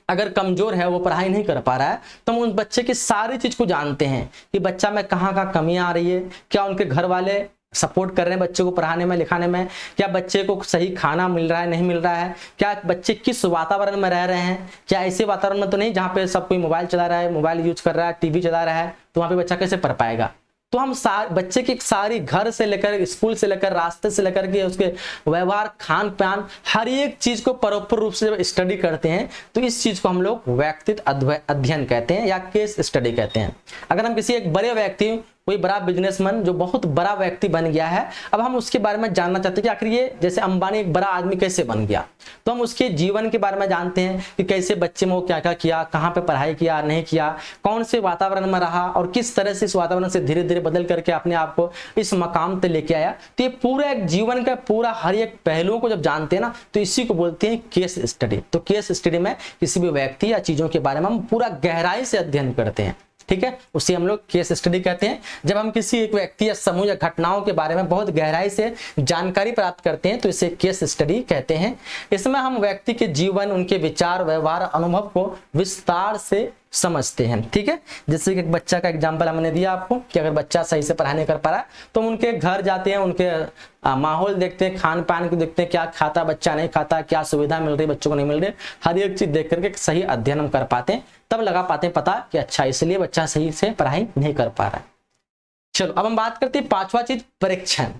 अगर कमजोर है, वो पढ़ाई नहीं कर पा रहा है, तो हम उस बच्चे की सारी चीज को जानते हैं कि बच्चा में कहाँ कहाँ कमियां आ रही है, क्या उनके घर वाले सपोर्ट कर रहे हैं बच्चे को पढ़ाने में लिखाने में, क्या बच्चे को सही खाना मिल रहा है नहीं मिल रहा है, क्या बच्चे किस वातावरण में रह रहे हैं, क्या ऐसे वातावरण में तो नहीं जहाँ पे सब कोई मोबाइल चला रहा है, मोबाइल यूज कर रहा है, टीवी चला रहा है, तो वहाँ पे बच्चा कैसे पढ़ पाएगा। तो हम बच्चे की सारी घर से लेकर स्कूल से लेकर रास्ते से लेकर के उसके व्यवहार खान पान हर एक चीज को प्रॉपर रूप से जब स्टडी करते हैं तो इस चीज को हम लोग व्यक्तित्व अध्ययन कहते हैं या केस स्टडी कहते हैं। अगर हम किसी एक बड़े व्यक्ति, कोई बड़ा बिजनेसमैन जो बहुत बड़ा व्यक्ति बन गया है, अब हम उसके बारे में जानना चाहते हैं कि आखिर ये जैसे अंबानी एक बड़ा आदमी कैसे बन गया, तो हम उसके जीवन के बारे में जानते हैं कि कैसे बच्चे में वो क्या क्या किया, कहाँ पे पढ़ाई किया नहीं किया, कौन से वातावरण में रहा और किस तरह से इस वातावरण से धीरे धीरे बदल करके अपने आप को इस मकाम पे लेके आया। तो ये पूरा एक जीवन का पूरा हर एक पहलुओं को जब जानते हैं ना तो इसी को बोलते हैं केस स्टडी। तो केस स्टडी में किसी भी व्यक्ति या चीजों के बारे में हम पूरा गहराई से अध्ययन करते हैं, ठीक है, उसे हम लोग केस स्टडी कहते हैं। जब हम किसी एक व्यक्ति या समूह या घटनाओं के बारे में बहुत गहराई से जानकारी प्राप्त करते हैं तो इसे केस स्टडी कहते हैं। इसमें हम व्यक्ति के जीवन, उनके विचार, व्यवहार, अनुभव को विस्तार से समझते हैं, ठीक है। जैसे कि एक बच्चा का एग्जांपल हमने दिया आपको कि अगर बच्चा सही से पढ़ाई नहीं कर पा रहा तो हम उनके घर जाते हैं, उनके माहौल देखते हैं, खान पान को देखते हैं, क्या खाता बच्चा नहीं खाता, क्या सुविधा मिल रही बच्चों को नहीं मिल रही, हर एक चीज देख करके सही अध्ययन हम कर पाते हैं, तब लगा पाते हैं पता कि अच्छा इसलिए बच्चा सही से पढ़ाई नहीं कर पा रहा है। चलो अब हम बात करते हैं पांचवा चीज, परीक्षण।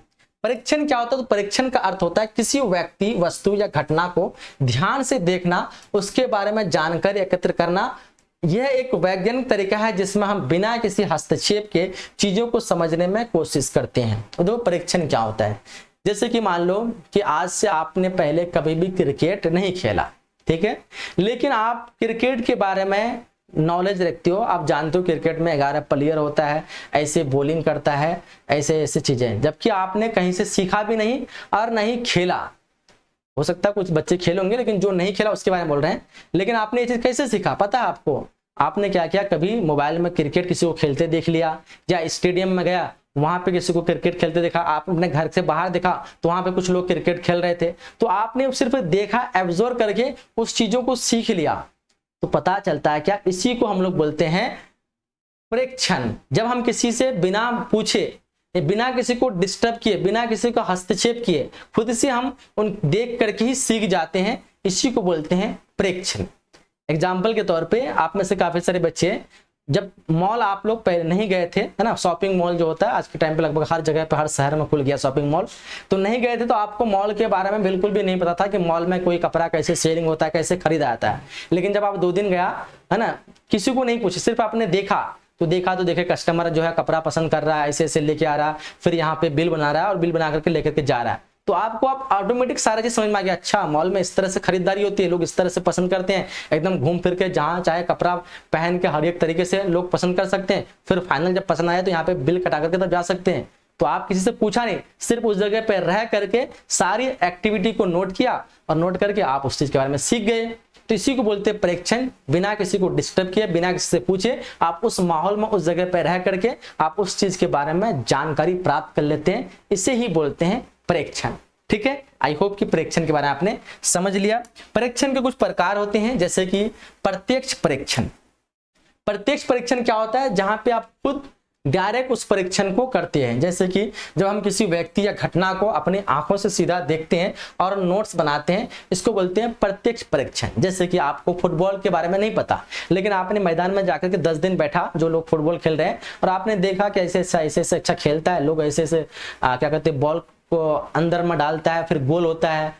परीक्षण क्या होता है? तो परीक्षण का अर्थ होता है किसी व्यक्ति, वस्तु या घटना को ध्यान से देखना, उसके बारे में जानकारी एकत्र करना। यह एक वैज्ञानिक तरीका है जिसमें हम बिना किसी हस्तक्षेप के चीजों को समझने में कोशिश करते हैं। तो परीक्षण क्या होता है? जैसे कि मान लो कि आज से आपने पहले कभी भी क्रिकेट नहीं खेला, ठीक है, लेकिन आप क्रिकेट के बारे में नॉलेज रखते हो, आप जानते हो क्रिकेट में 11 प्लेयर होता है, ऐसे बॉलिंग करता है, ऐसे ऐसे चीजें, जबकि आपने कहीं से सीखा भी नहीं और नहीं खेला। हो सकता है कुछ बच्चे खेले होंगे लेकिन जो नहीं खेला उसके बारे में बोल रहे हैं, लेकिन आपने ये चीज कैसे सीखा पता है आपको? आपने क्या किया, कभी मोबाइल में क्रिकेट किसी को खेलते देख लिया, या स्टेडियम में गया वहां पे किसी को क्रिकेट खेलते देखा, आप अपने घर से बाहर देखा तो वहां पे कुछ लोग क्रिकेट खेल रहे थे, तो आपने सिर्फ देखा, एब्जॉर्व करके उस चीजों को सीख लिया, तो पता चलता है क्या, इसी को हम लोग बोलते हैं परीक्षण। जब हम किसी से बिना पूछे, बिना किसी को डिस्टर्ब किए, बिना किसी को हस्तक्षेप किए खुद से हम उन देख करके ही सीख जाते हैं, इसी को बोलते हैं परीक्षण। एग्जाम्पल के तौर पे आप में से काफी सारे बच्चे जब मॉल आप लोग पहले नहीं गए थे, है ना, शॉपिंग मॉल जो होता है आज के टाइम पे लगभग हर जगह पे, हर शहर में खुल गया शॉपिंग मॉल, तो नहीं गए थे तो आपको मॉल के बारे में बिल्कुल भी नहीं पता था कि मॉल में कोई कपड़ा कैसे सेलिंग होता है, कैसे खरीदा जाता है। लेकिन जब आप 2 दिन गया, है ना, किसी को नहीं पूछे, सिर्फ आपने देखा तो देखे कस्टमर जो है कपड़ा पसंद कर रहा है, ऐसे ऐसे लेके आ रहा है, फिर यहाँ पे बिल बना रहा है और बिल बना करके लेकर के जा रहा है, तो आपको आप ऑटोमेटिक सारा चीज समझ में आ गया, अच्छा मॉल में इस तरह से खरीदारी होती है, लोग इस तरह से पसंद करते हैं, एकदम घूम फिर के जहां चाहे कपड़ा पहन के हर एक तरीके से लोग पसंद कर सकते हैं, फिर फाइनल जब पसंद आया तो यहाँ पे बिल कटा करके तब जा सकते हैं। तो आप किसी से पूछा नहीं, सिर्फ उस जगह पे रह करके सारी एक्टिविटी को नोट किया और नोट करके आप उस चीज के बारे में सीख गए। तो इसी को बोलते हैं परीक्षण। बिना किसी को डिस्टर्ब किए, बिना किसी से पूछे, आप उस माहौल में, उस जगह पर रह करके आप उस चीज के बारे में जानकारी प्राप्त कर लेते हैं, इसे ही बोलते हैं परीक्षण, ठीक है। आई होप कि परीक्षण के बारे में आपने समझ लिया। परीक्षण के कुछ प्रकार होते हैं, जैसे कि प्रत्यक्ष परीक्षण। प्रत्यक्ष परीक्षण क्या होता है? जहां पे आप खुद डायरेक्ट उस परीक्षण को करते हैं, जैसे कि जब हम किसी व्यक्ति या घटना को अपनी आंखों से सीधा देखते हैं और नोट्स बनाते हैं, इसको बोलते हैं प्रत्यक्ष परीक्षण। जैसे कि आपको फुटबॉल के बारे में नहीं पता, लेकिन आपने मैदान में जाकर के 10 दिन बैठा, जो लोग फुटबॉल खेल रहे हैं, और आपने देखा कि ऐसे ऐसे अच्छा खेलता है, लोग ऐसे ऐसे क्या कहते हैं, बॉल को अंदर में डालता है, फिर गोल होता है,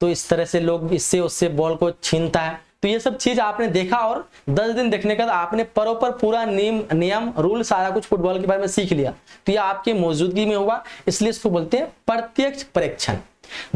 तो इस तरह से लोग इससे उससे बॉल को छीनता है। तो ये सब चीज आपने देखा और 10 दिन देखने के बाद आपने प्रॉपर पूरा नियम रूल सारा कुछ फुटबॉल के बारे में सीख लिया, तो ये आपकी मौजूदगी में हुआ, इसलिए इसको बोलते हैं प्रत्यक्ष परीक्षण।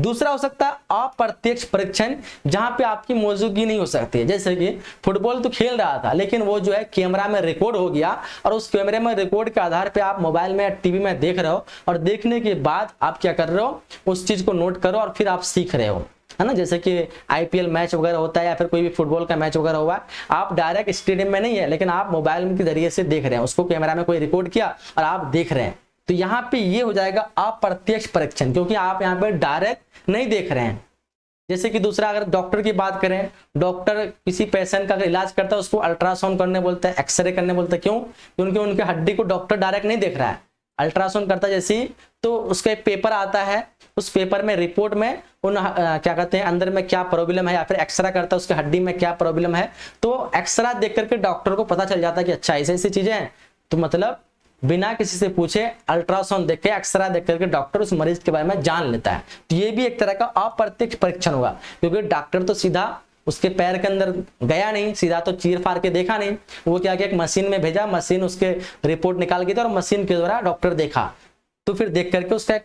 दूसरा हो सकता है अप्रत्यक्ष परीक्षण, जहां पे आपकी मौजूदगी नहीं हो सकती है। जैसे कि फुटबॉल तो खेल रहा था, लेकिन वो जो है कैमरा में रिकॉर्ड हो गया, और उस कैमरे में रिकॉर्ड के आधार पे आप मोबाइल में या टीवी में देख रहे हो, और देखने के बाद आप क्या कर रहे हो, उस चीज को नोट करो और फिर आप सीख रहे हो, है ना। जैसे कि आईपीएल मैच वगैरह होता है या फिर कोई भी फुटबॉल का मैच वगैरह हुआ, आप डायरेक्ट स्टेडियम में नहीं है, लेकिन आप मोबाइल के जरिए से देख रहे हैं, उसको कैमरा में कोई रिकॉर्ड किया और आप देख रहे हैं, तो यहाँ पे ये हो जाएगा अप्रत्यक्ष परीक्षण, क्योंकि आप यहाँ पे डायरेक्ट नहीं देख रहे हैं। जैसे कि दूसरा, अगर डॉक्टर की बात करें, डॉक्टर किसी पेशेंट का अगर इलाज करता है, उसको अल्ट्रासाउंड करने बोलता है, एक्सरे करने बोलता है। क्यों? क्योंकि उनके हड्डी को डॉक्टर डायरेक्ट नहीं देख रहा है, अल्ट्रासाउंड करता है जैसे ही, तो उसका एक पेपर आता है, उस पेपर में रिपोर्ट में उन क्या कहते हैं अंदर में क्या प्रॉब्लम है, या फिर एक्सरा करता है उसके हड्डी में क्या प्रॉब्लम है, तो एक्सरा देख करके डॉक्टर को पता चल जाता है कि अच्छा ऐसी ऐसी चीजें हैं। तो मतलब बिना किसी से पूछे अल्ट्रासाउंड देख के, एक्सरा देख करके डॉक्टर उस मरीज के बारे में जान लेता है। तो ये भी एक तरह का अप्रत्यक्ष परीक्षण होगा, क्योंकि डॉक्टर तो सीधा उसके पैर के अंदर गया नहीं, सीधा तो चीर फाड़ के देखा नहीं, वो क्या किया एक मशीन में भेजा, मशीन उसके रिपोर्ट निकाल के दी और मशीन के द्वारा डॉक्टर देखा, तो फिर देख करके उसका एक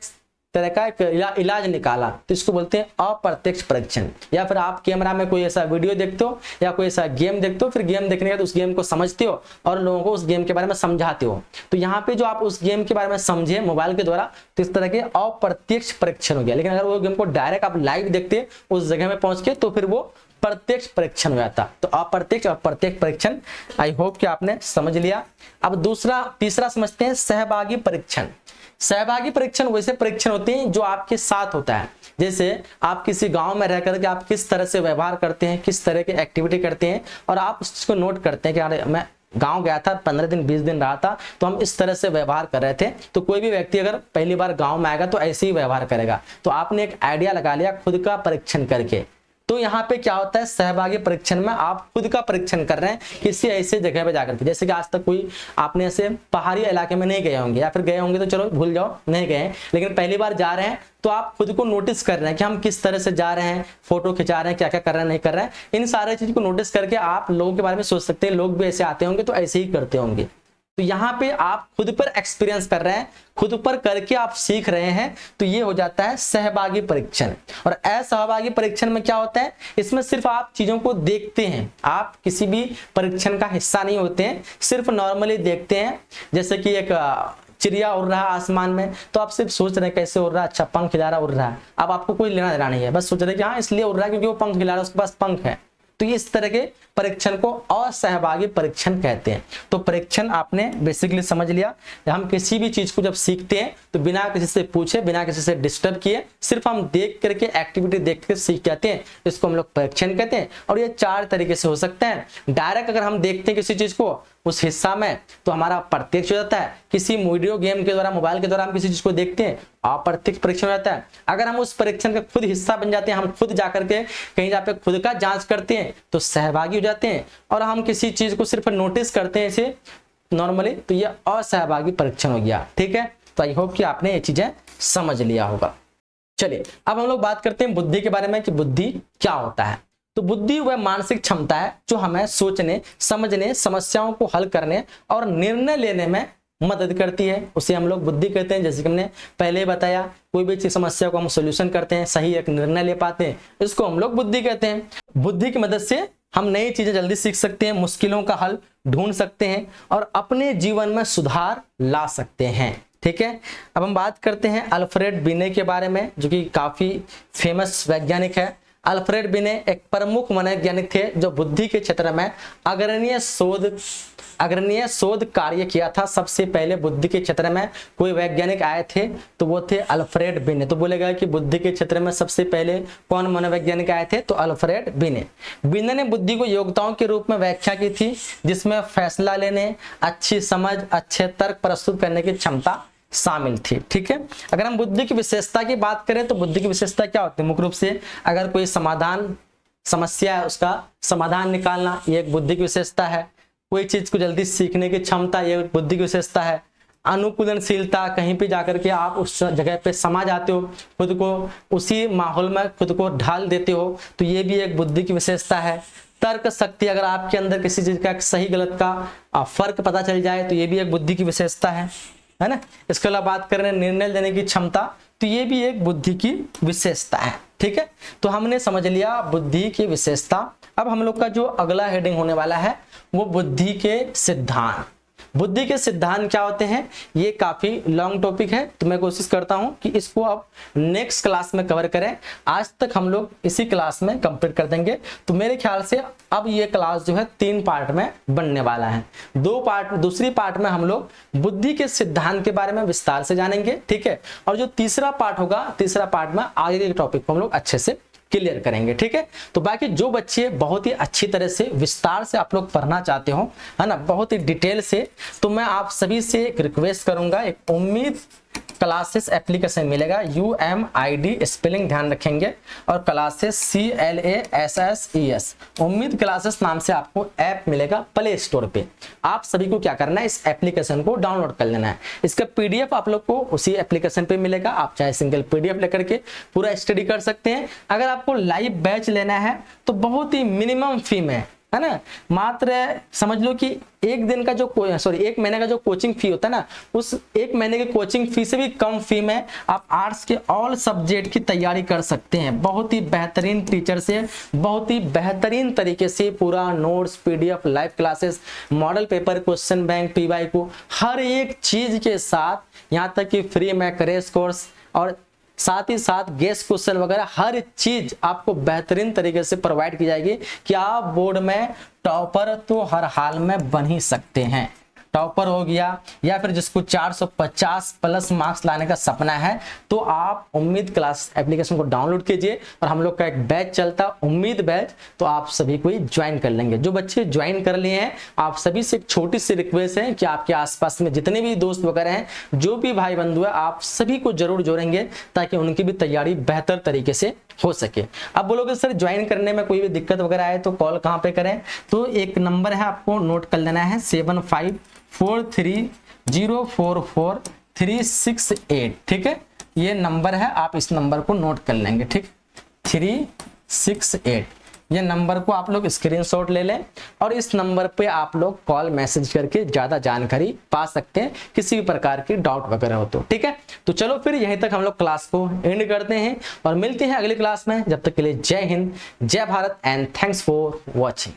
तरह का एक इलाज निकाला। तो इसको बोलते हैं अप्रत्यक्ष परीक्षण। या फिर आप कैमरा में कोई ऐसा वीडियो देखते हो या कोई ऐसा गेम देखते हो, फिर गेम देखने के बाद उस गेम को समझते हो और लोगों को उस गेम के बारे में समझाते हो। तो यहाँ पे जो आप उस गेम के बारे में समझे मोबाइल के द्वारा, तो इस तरह के अप्रत्यक्ष परीक्षण हो गया। लेकिन अगर वो गेम को डायरेक्ट आप लाइव देखते उस जगह में पहुंच के, तो फिर वो प्रत्यक्ष परीक्षण हो जाता। तो अप्रत्यक्ष और प्रत्यक्ष परीक्षण आई होप कि आपने समझ लिया। अब तीसरा समझते हैं सहभागी परीक्षण। सहभागी परीक्षण वैसे परीक्षण होते हैं जो आपके साथ होता है। जैसे आप किसी गांव में रह करके आप किस तरह से व्यवहार करते हैं, किस तरह की एक्टिविटी करते हैं, और आप उस चीज को नोट करते हैं कि अरे मैं गांव गया था, 15 दिन 20 दिन रहा था, तो हम इस तरह से व्यवहार कर रहे थे। तो कोई भी व्यक्ति अगर पहली बार गांव में आएगा तो ऐसे ही व्यवहार करेगा। तो आपने एक आइडिया लगा लिया खुद का परीक्षण करके। तो यहाँ पे क्या होता है, सहभागी परीक्षण में आप खुद का परीक्षण कर रहे हैं किसी ऐसे जगह पे जाकर के। जैसे कि आज तक कोई आपने ऐसे पहाड़ी इलाके में नहीं गए होंगे, या फिर गए होंगे तो चलो भूल जाओ नहीं गए, लेकिन पहली बार जा रहे हैं, तो आप खुद को नोटिस कर रहे हैं कि हम किस तरह से जा रहे हैं, फोटो खिंचा रहे हैं, क्या क्या कर रहे हैं नहीं कर रहे हैं। इन सारे चीज को नोटिस करके आप लोगों के बारे में सोच सकते हैं, लोग भी ऐसे आते होंगे तो ऐसे ही करते होंगे। तो यहाँ पे आप खुद पर एक्सपीरियंस कर रहे हैं, खुद पर करके आप सीख रहे हैं, तो ये हो जाता है सहभागी परीक्षण। और असहभागी परीक्षण में क्या होता है, इसमें सिर्फ आप चीजों को देखते हैं, आप किसी भी परीक्षण का हिस्सा नहीं होते हैं, सिर्फ नॉर्मली देखते हैं। जैसे कि एक चिड़िया उड़ रहा है आसमान में, तो आप सिर्फ सोच रहे हैं कैसे उड़ रहा है, अच्छा पंख खिला रहा उड़ रहा है। अब आपको कोई लेना देना नहीं है, बस सोच रहे हैं कि हाँ इसलिए उड़ रहा है क्योंकि वो पंख खिला रहा है, उसके पास पंख है। तो ये इस तरह के परीक्षण को असहभागी परीक्षण कहते हैं। तो परीक्षण आपने बेसिकली समझ लिया। हम किसी भी चीज को जब सीखते हैं तो बिना किसी से पूछे, बिना किसी से डिस्टर्ब किए, सिर्फ हम देख करके एक्टिविटी देख कर सीख जाते हैं, इसको हम लोग परीक्षण कहते हैं। और ये 4 तरीके से हो सकता है। डायरेक्ट अगर हम देखते हैं किसी चीज को उस हिस्सा में, तो हमारा प्रत्यक्ष हो जाता है। किसी वीडियो गेम के द्वारा, मोबाइल के द्वारा हम किसी चीज को देखते हैं, अप्रत्यक्ष परीक्षण हो जाता है। अगर हम उस परीक्षण का खुद हिस्सा बन जाते हैं, हम खुद जाकर के कहीं जा पे खुद का जांच करते हैं, तो सहभागी हो जाते हैं। और हम किसी चीज को सिर्फ नोटिस करते हैं इसे नॉर्मली, तो ये असहभागी परीक्षण हो गया। ठीक है, तो आई होप कि आपने ये चीजें समझ लिया होगा। चलिए अब हम लोग बात करते हैं बुद्धि के बारे में कि बुद्धि क्या होता है। तो बुद्धि वह मानसिक क्षमता है जो हमें सोचने, समझने, समस्याओं को हल करने और निर्णय लेने में मदद करती है, उसे हम लोग बुद्धि कहते हैं। जैसे कि हमने पहले बताया, कोई भी चीज समस्या को हम सोल्यूशन करते हैं, सही एक निर्णय ले पाते हैं, इसको हम लोग बुद्धि कहते हैं। बुद्धि की मदद से हम नई चीजें जल्दी सीख सकते हैं, मुश्किलों का हल ढूंढ सकते हैं और अपने जीवन में सुधार ला सकते हैं। ठीक है, अब हम बात करते हैं अल्फ्रेड बिने के बारे में, जो कि काफी फेमस वैज्ञानिक है। अल्फ्रेड बिने एक प्रमुख मनोवैज्ञानिक थे जो बुद्धि के क्षेत्र में अग्रणीय शोध कार्य किया था। सबसे पहले बुद्धि के क्षेत्र में कोई वैज्ञानिक आए थे तो वो थे अल्फ्रेड बिने। तो बोलेगा कि बुद्धि के क्षेत्र में सबसे पहले कौन मनोवैज्ञानिक आए थे, तो अल्फ्रेड बिने। बिने ने बुद्धि को योग्यताओं के रूप में व्याख्या की थी, जिसमें फैसला लेने, अच्छी समझ, अच्छे तर्क प्रस्तुत करने की क्षमता शामिल थी। ठीक है, अगर हम बुद्धि की विशेषता की बात करें तो बुद्धि की विशेषता क्या होती है, मुख्य रूप से अगर कोई समस्या है उसका समाधान निकालना, ये एक बुद्धि की विशेषता है। कोई चीज को जल्दी सीखने की क्षमता, ये बुद्धि की विशेषता है। अनुकूलनशीलता, कहीं पे जाकर के आप उस जगह पे समा जाते हो, खुद को उसी माहौल में खुद को ढाल देते हो, तो ये भी एक बुद्धि की विशेषता है। तर्क शक्ति, अगर आपके अंदर किसी चीज का सही गलत का फर्क पता चल जाए तो ये भी एक बुद्धि की विशेषता है ना। इसके अलावा बात कर रहे हैं निर्णय लेने की क्षमता, तो ये भी एक बुद्धि की विशेषता है। ठीक है, तो हमने समझ लिया बुद्धि की विशेषता। अब हम लोग का जो अगला हेडिंग होने वाला है वो बुद्धि के सिद्धांत। बुद्धि के सिद्धांत क्या होते हैं, ये काफी लॉन्ग टॉपिक है, तो मैं कोशिश करता हूं कि इसको अब नेक्स्ट क्लास में कवर करें। आज तक हम लोग इसी क्लास में कंप्लीट कर देंगे। तो मेरे ख्याल से अब ये क्लास जो है 3 पार्ट में बनने वाला है। दूसरी पार्ट में हम लोग बुद्धि के सिद्धांत के बारे में विस्तार से जानेंगे। ठीक है, और जो तीसरा पार्ट होगा, तीसरा पार्ट में आगे के टॉपिक को हम लोग अच्छे से क्लियर करेंगे। ठीक है, तो बाकी जो बच्चे बहुत ही अच्छी तरह से विस्तार से आप लोग पढ़ना चाहते हो, है ना, बहुत ही डिटेल से, तो मैं आप सभी से एक रिक्वेस्ट करूंगा, एक उम्मीद क्लासेस एप्लीकेशन मिलेगा, UMID स्पेलिंग ध्यान रखेंगे, और क्लासेस CLASSES, उम्मीद क्लासेस नाम से आपको ऐप मिलेगा प्ले स्टोर पे। आप सभी को क्या करना है, इस एप्लीकेशन को डाउनलोड कर लेना है। इसका PDF आप लोग को उसी एप्लीकेशन पे मिलेगा, आप चाहे सिंगल PDF लेकर के पूरा स्टडी कर सकते हैं। अगर आपको लाइव बैच लेना है तो बहुत ही मिनिमम फी में, है ना, मात्र समझ लो कि एक महीने का जो कोचिंग फी होता है ना, उस एक महीने की कोचिंग फी से भी कम फी में आप आर्ट्स के ऑल सब्जेक्ट की तैयारी कर सकते हैं। बहुत ही बेहतरीन टीचर से बहुत ही बेहतरीन तरीके से पूरा notes, PDF, live classes, model paper, question bank, PYQ, हर एक चीज के साथ, यहाँ तक कि फ्री में क्रैश कोर्स और साथ ही साथ गेस्ट क्वेश्चन वगैरह हर चीज आपको बेहतरीन तरीके से प्रोवाइड की जाएगी कि आप बोर्ड में टॉपर तो हर हाल में बन ही सकते हैं। टॉपर हो गया या फिर जिसको 450 प्लस मार्क्स लाने का सपना है, तो आप उम्मीद क्लास एप्लीकेशन को डाउनलोड कीजिए, और हम लोग का एक बैच चलता उम्मीद बैच, तो आप सभी को ज्वाइन कर लेंगे। जो बच्चे ज्वाइन कर लिए हैं, आप सभी से एक छोटी सी रिक्वेस्ट है कि आपके आसपास में जितने भी दोस्त वगैरह हैं, जो भी भाई बंधु है, आप सभी को जरूर जोड़ेंगे ताकि उनकी भी तैयारी बेहतर तरीके से हो सके। अब बोलोगे सर ज्वाइन करने में कोई भी दिक्कत वगैरह आए तो कॉल कहाँ पे करें, तो एक नंबर है, आपको नोट कर लेना है, 7543044368। ठीक है, ये नंबर है, आप इस नंबर को नोट कर लेंगे। ठीक, 368, ये नंबर को आप लोग स्क्रीनशॉट ले लें, और इस नंबर पे आप लोग कॉल मैसेज करके ज्यादा जानकारी पा सकते हैं, किसी भी प्रकार की डाउट वगैरह हो तो। ठीक है, तो चलो फिर यहीं तक हम लोग क्लास को एंड करते हैं और मिलते हैं अगली क्लास में। जब तक के लिए जय हिंद, जय Bharat and thanks for watching.